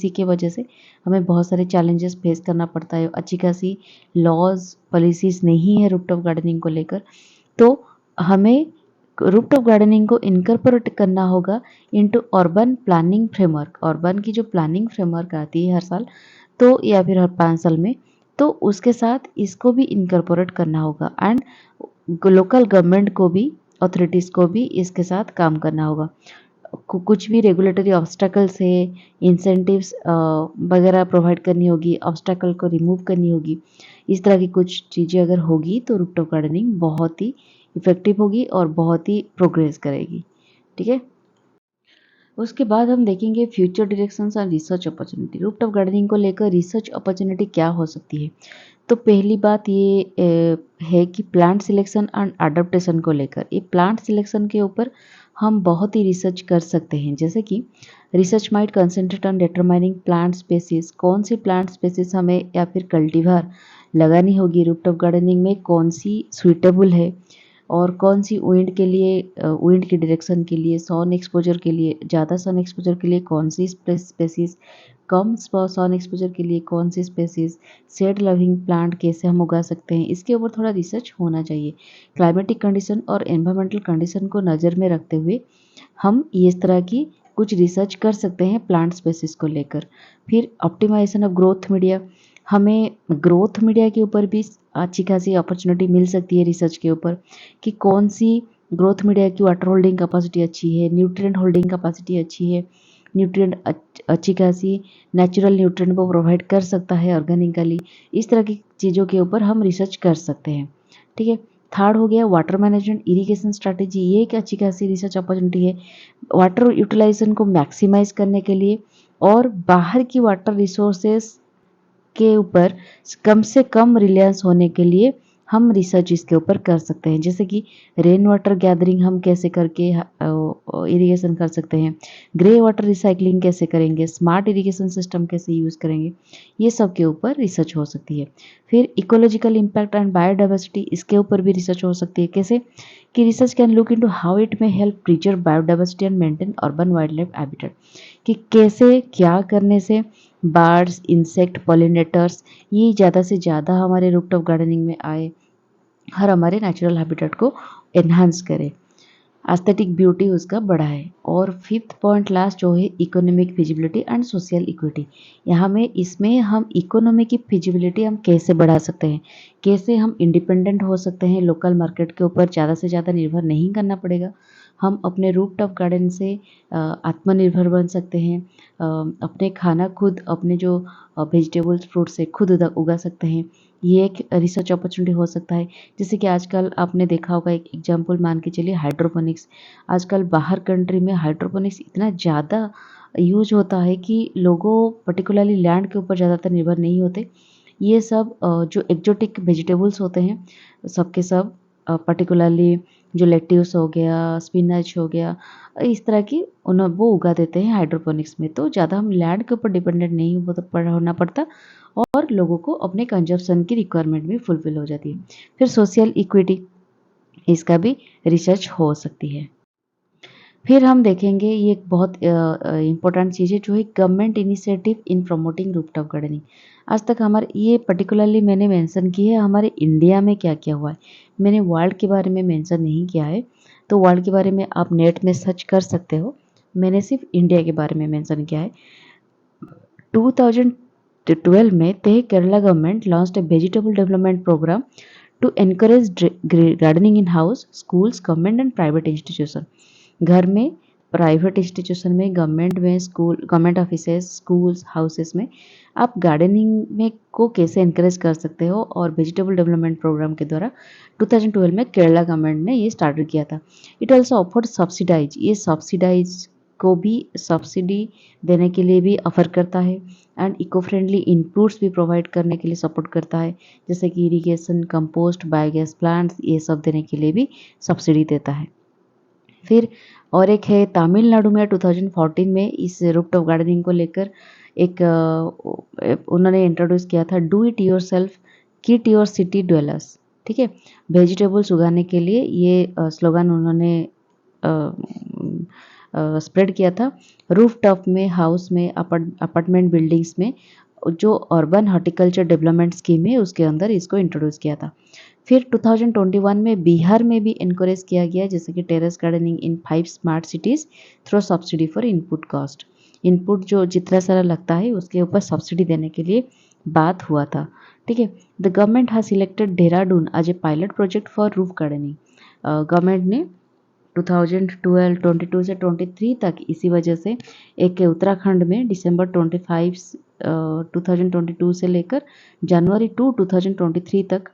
के वजह से हमें बहुत सारे चैलेंजेस फेस करना पड़ता है, अच्छी खासी लॉज पॉलिसीज नहीं है रूफटॉप गार्डनिंग को लेकर, तो हमें रूफटॉप गार्डनिंग को इनकॉर्पोरेट करना होगा into urban planning framework. Urban की जो प्लानिंग फ्रेमवर्क आती है हर साल, तो या फिर हर 5 साल में, तो उसके साथ इसको भी इनकॉर्पोरेट करना होगा, एंड लोकल गवर्नमेंट को भी, अथॉरिटीज़ को भी इसके साथ काम करना होगा। कुछ भी रेगुलेटरी ऑब्स्टैकल्स है, इंसेंटिव्स वगैरह प्रोवाइड करनी होगी, ऑब्स्टैकल को रिमूव करनी होगी, इस तरह की कुछ चीज़ें अगर होगी तो रूफटॉप गार्डनिंग बहुत ही इफ़ेक्टिव होगी और बहुत ही प्रोग्रेस करेगी। ठीक है, उसके बाद हम देखेंगे future directions and research opportunity. Rooftop gardening को लेकर रिसर्च अपॉर्चुनिटी क्या हो सकती है, तो पहली बात ये है कि प्लांट सिलेक्शन एंड अडॉप्टेशन को लेकर, ये प्लांट सिलेक्शन के ऊपर हम बहुत ही रिसर्च कर सकते हैं, जैसे कि research might concentrate on determining plant species, कौन सी प्लांट स्पेसीज हमें या फिर कल्टीवार लगानी होगी रूफटॉप गार्डनिंग में, कौन सी सुइटेबल है, और कौन सी विंड के लिए, विंड की डायरेक्शन के लिए, सन एक्सपोजर के लिए, ज़्यादा सन एक्सपोजर के लिए कौन सी स्पेसीज, कम सन एक्सपोजर के लिए कौन सी स्पेसीज, शेड लविंग प्लांट कैसे हम उगा सकते हैं, इसके ऊपर थोड़ा रिसर्च होना चाहिए। क्लाइमेटिक कंडीशन और एनवायरमेंटल कंडीशन को नज़र में रखते हुए हम इस तरह की कुछ रिसर्च कर सकते हैं प्लांट स्पेसीज को लेकर। फिर ऑप्टिमाइजेशन ऑफ ग्रोथ मीडिया, हमें ग्रोथ मीडिया के ऊपर भी अच्छी खासी अपॉर्चुनिटी मिल सकती है रिसर्च के ऊपर, कि कौन सी ग्रोथ मीडिया की वाटर होल्डिंग कैपेसिटी अच्छी है, न्यूट्रिएंट होल्डिंग कैपेसिटी अच्छी है, न्यूट्रिएंट अच्छी खासी नेचुरल न्यूट्रिएंट वो प्रोवाइड कर सकता है ऑर्गेनिकली, इस तरह की चीज़ों के ऊपर हम रिसर्च कर सकते हैं। ठीक है, थर्ड हो गया वाटर मैनेजमेंट इरिगेशन स्ट्रैटेजी, ये एक अच्छी खासी रिसर्च अपॉर्चुनिटी है वाटर यूटिलाइजेशन को मैक्सिमाइज करने के लिए, और बाहर की वाटर रिसोर्सेस के ऊपर कम से कम रिलायंस होने के लिए हम रिसर्च इसके ऊपर कर सकते हैं, जैसे कि रेन वाटर गैदरिंग हम कैसे करके इरिगेशन कर सकते हैं, ग्रे वाटर रिसाइकलिंग कैसे करेंगे, स्मार्ट इरिगेशन सिस्टम कैसे यूज़ करेंगे, ये सब के ऊपर रिसर्च हो सकती है। फिर इकोलॉजिकल इम्पैक्ट एंड बायोडाइवर्सिटी, इसके ऊपर भी रिसर्च हो सकती है। कैसे कि research can look into how it may help preserve biodiversity and maintain urban wild life habitat, कि कैसे क्या करने से बर्ड्स, इंसेक्ट, पॉलिनेटर्स ये ज़्यादा से ज़्यादा हमारे रूफटॉप गार्डनिंग में आए और हमारे नेचुरल हैबिटेट को एनहांस करे, एस्थेटिक ब्यूटी उसका बढ़ाए। और फिफ्थ पॉइंट लास्ट जो है economic feasibility and social equity, यहाँ में इसमें हम इकोनॉमी की फिजिबिलिटी हम कैसे बढ़ा सकते हैं, कैसे हम इंडिपेंडेंट हो सकते हैं, लोकल मार्केट के ऊपर ज़्यादा से ज़्यादा निर्भर नहीं करना पड़ेगा, हम अपने रूफटॉप गार्डन से आत्मनिर्भर बन सकते हैं, अपने खाना खुद अपने जो वेजिटेबल्स फ्रूट से खुद उगा सकते हैं। ये एक रिसर्च अपॉर्चुनिटी हो सकता है। जैसे कि आजकल आपने देखा होगा, एक एग्जांपल मान के चलिए हाइड्रोपोनिक्स, आजकल बाहर कंट्री में हाइड्रोपोनिक्स इतना ज़्यादा यूज होता है कि लोगों पर्टिकुलरली लैंड के ऊपर ज़्यादातर निर्भर नहीं होते। ये सब जो एक्जोटिक वेजिटेबल्स होते हैं सब के सब पर्टिकुलरली जो लेट्यूस हो गया, स्पिनच हो गया, इस तरह की वो उगा देते हैं हाइड्रोपोनिक्स में, तो ज़्यादा हम लैंड के ऊपर डिपेंडेंट नहीं होना पड़ता और लोगों को अपने कंजप्शन की रिक्वायरमेंट भी फुलफिल हो जाती है। फिर सोशल इक्विटी, इसका भी रिसर्च हो सकती है। फिर हम देखेंगे ये एक बहुत इम्पोर्टेंट चीज़ है जो है government initiative in promoting rooftop gardening. आज तक हमारे ये पर्टिकुलरली मैंने मेंशन की है हमारे इंडिया में क्या क्या हुआ है, मैंने वर्ल्ड के बारे में मेंशन नहीं किया है, तो वर्ल्ड के बारे में आप नेट में सर्च कर सकते हो, मैंने सिर्फ इंडिया के बारे में मेंशन किया है। 2012 में the Kerala government launched a vegetable development program to encourage gardening in house, schools, government and private institution। घर में, प्राइवेट इंस्टीट्यूशन में, गवर्नमेंट में, school, government offices, schools, houses में आप गार्डनिंग में को कैसे इनकरेज कर सकते हो, और वेजिटेबल डेवलपमेंट प्रोग्राम के द्वारा 2012 में केरला गवर्नमेंट ने ये स्टार्ट किया था। इट ऑल्सो ऑफर्ड सब्सिडाइज, ये सब्सिडाइज को भी सब्सिडी देने के लिए भी ऑफर करता है, एंड इको फ्रेंडली इनपुट्स भी प्रोवाइड करने के लिए सपोर्ट करता है, जैसे कि इरिगेशन, कंपोस्ट, बायोगैस प्लांट्स, ये सब देने के लिए भी सब्सिडी देता है। फिर और एक है तमिलनाडु में 2014 में इस रूफटॉप गार्डनिंग को लेकर एक उन्होंने इंट्रोड्यूस किया था, do it your self, kit your city dwellers. ठीक है, वेजिटेबल्स उगाने के लिए ये स्लोगन उन्होंने स्प्रेड किया था। रूफटॉप में, हाउस में, अपार्टमेंट बिल्डिंग्स में जो अर्बन हॉर्टिकल्चर डेवलपमेंट स्कीम है उसके अंदर इसको इंट्रोड्यूस किया था। फिर 2021 में बिहार में भी इनकरेज किया गया, जैसे कि terrace gardening in 5 smart cities through subsidy for input cost. Input जो जितना सारा लगता है उसके ऊपर सब्सिडी देने के लिए बात हुआ था। ठीक है, the government has selected Dehradun as a pilot project for roof gardening. Government ने 2012, 22 से 23 तक इसी वजह से एक उत्तराखंड में दिसंबर 25 2022 से लेकर जनवरी 2 2023 तक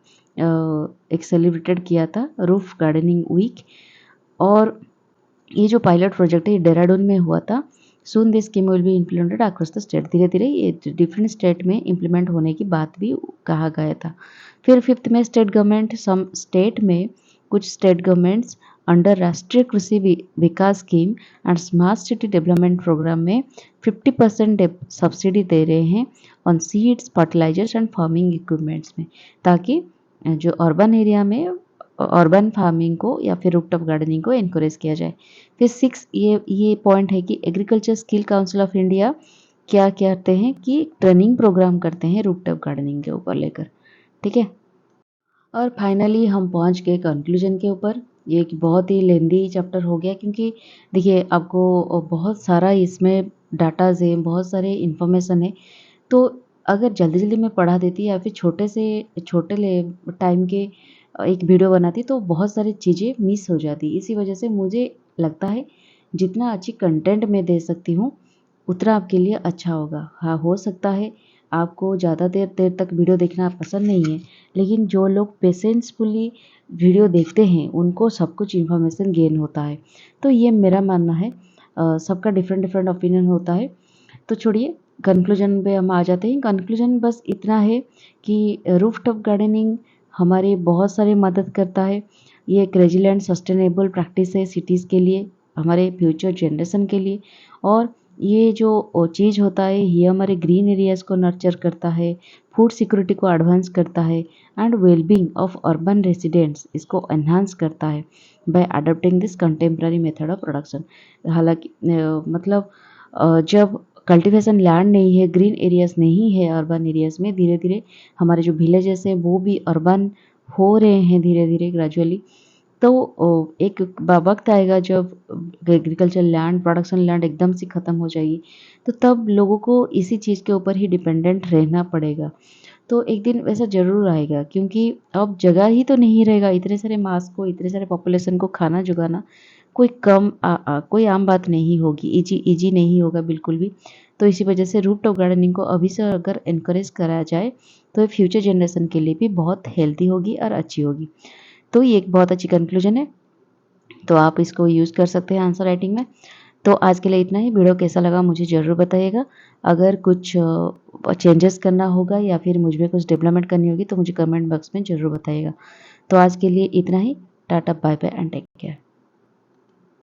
एक सेलिब्रेटेड किया था रूफ गार्डनिंग वीक। और ये जो पायलट प्रोजेक्ट है ये देहरादून में हुआ था। Soon this scheme will be implemented across the state, धीरे धीरे ये डिफरेंट स्टेट में इम्प्लीमेंट होने की बात भी कहा गया था। फिर फिफ्थ में स्टेट गवर्नमेंट, सम स्टेट में कुछ state governments under Rashtriya Krishi Vikas scheme and smart city development programme में 50% सब्सिडी दे रहे हैं on seeds, fertilisers and farming equipments में, ताकि जो अर्बन एरिया में अर्बन फार्मिंग को या फिर रूफटॉप गार्डनिंग को एनकरेज किया जाए। फिर 6 ये पॉइंट है कि agriculture skill council of India क्या कहते हैं कि ट्रेनिंग प्रोग्राम करते हैं रूफटॉप गार्डनिंग के ऊपर लेकर। ठीक है, और फाइनली हम पहुंच गए कंक्लूजन के ऊपर। ये एक बहुत ही लेंदी चैप्टर हो गया, क्योंकि देखिए आपको बहुत सारा इसमें डाटाज है, बहुत सारे इन्फॉर्मेशन है, तो अगर जल्दी जल्दी मैं पढ़ा देती या फिर छोटे टाइम के एक वीडियो बनाती तो बहुत सारी चीज़ें मिस हो जाती। इसी वजह से मुझे लगता है जितना अच्छी कंटेंट मैं दे सकती हूँ उतना आपके लिए अच्छा होगा। हाँ, हो सकता है आपको ज़्यादा देर तक वीडियो देखना पसंद नहीं है, लेकिन जो लोग पेशेंसफुली वीडियो देखते हैं उनको सब कुछ इन्फॉर्मेशन गेन होता है। तो ये मेरा मानना है, सबका डिफरेंट डिफरेंट ओपिनियन होता है। तो छोड़िए, कंक्लूजन पे हम आ जाते हैं। कंक्लूजन बस इतना है कि रूफटॉप गार्डनिंग हमारे बहुत सारे मदद करता है। ये एक रेजिलेंट सस्टेनेबल प्रैक्टिस है सिटीज़ के लिए, हमारे फ्यूचर जनरेशन के लिए। और ये जो चीज़ होता है ये हमारे ग्रीन एरियाज़ को नर्चर करता है, फूड सिक्योरिटी को एडवांस करता है and wellbeing of urban residents इसको एनहांस करता है bye adopting this contemporary method of production. हालांकि मतलब जब कल्टीवेशन लैंड नहीं है, ग्रीन एरियाज़ नहीं है अर्बन एरियाज़ में, धीरे धीरे हमारे जो विलेजेस हैं वो भी अर्बन हो रहे हैं धीरे धीरे ग्रेजुअली। तो एक वक्त आएगा जब एग्रीकल्चर लैंड, प्रोडक्शन लैंड एकदम से ख़त्म हो जाएगी, तो तब लोगों को इसी चीज़ के ऊपर ही डिपेंडेंट रहना पड़ेगा। तो एक दिन वैसा ज़रूर आएगा, क्योंकि अब जगह ही तो नहीं रहेगा इतने सारे मास को, इतने सारे पॉपुलेशन को खाना जुगाना कोई कोई आम बात नहीं होगी, ईजी नहीं होगा बिल्कुल भी। तो इसी वजह से रूफटॉप गार्डनिंग को अभी से अगर एनकरेज कराया जाए तो ये फ्यूचर जनरेशन के लिए भी बहुत हेल्दी होगी और अच्छी होगी। तो ये एक बहुत अच्छी कंक्लूजन है, तो आप इसको यूज़ कर सकते हैं आंसर राइटिंग में। तो आज के लिए इतना ही। वीडियो कैसा लगा मुझे ज़रूर बताइएगा। अगर कुछ चेंजेस करना होगा या फिर मुझ में कुछ डेवलपमेंट करनी होगी तो मुझे कमेंट बॉक्स में ज़रूर बताइएगा। तो आज के लिए इतना ही। Tata, bye bye and take care.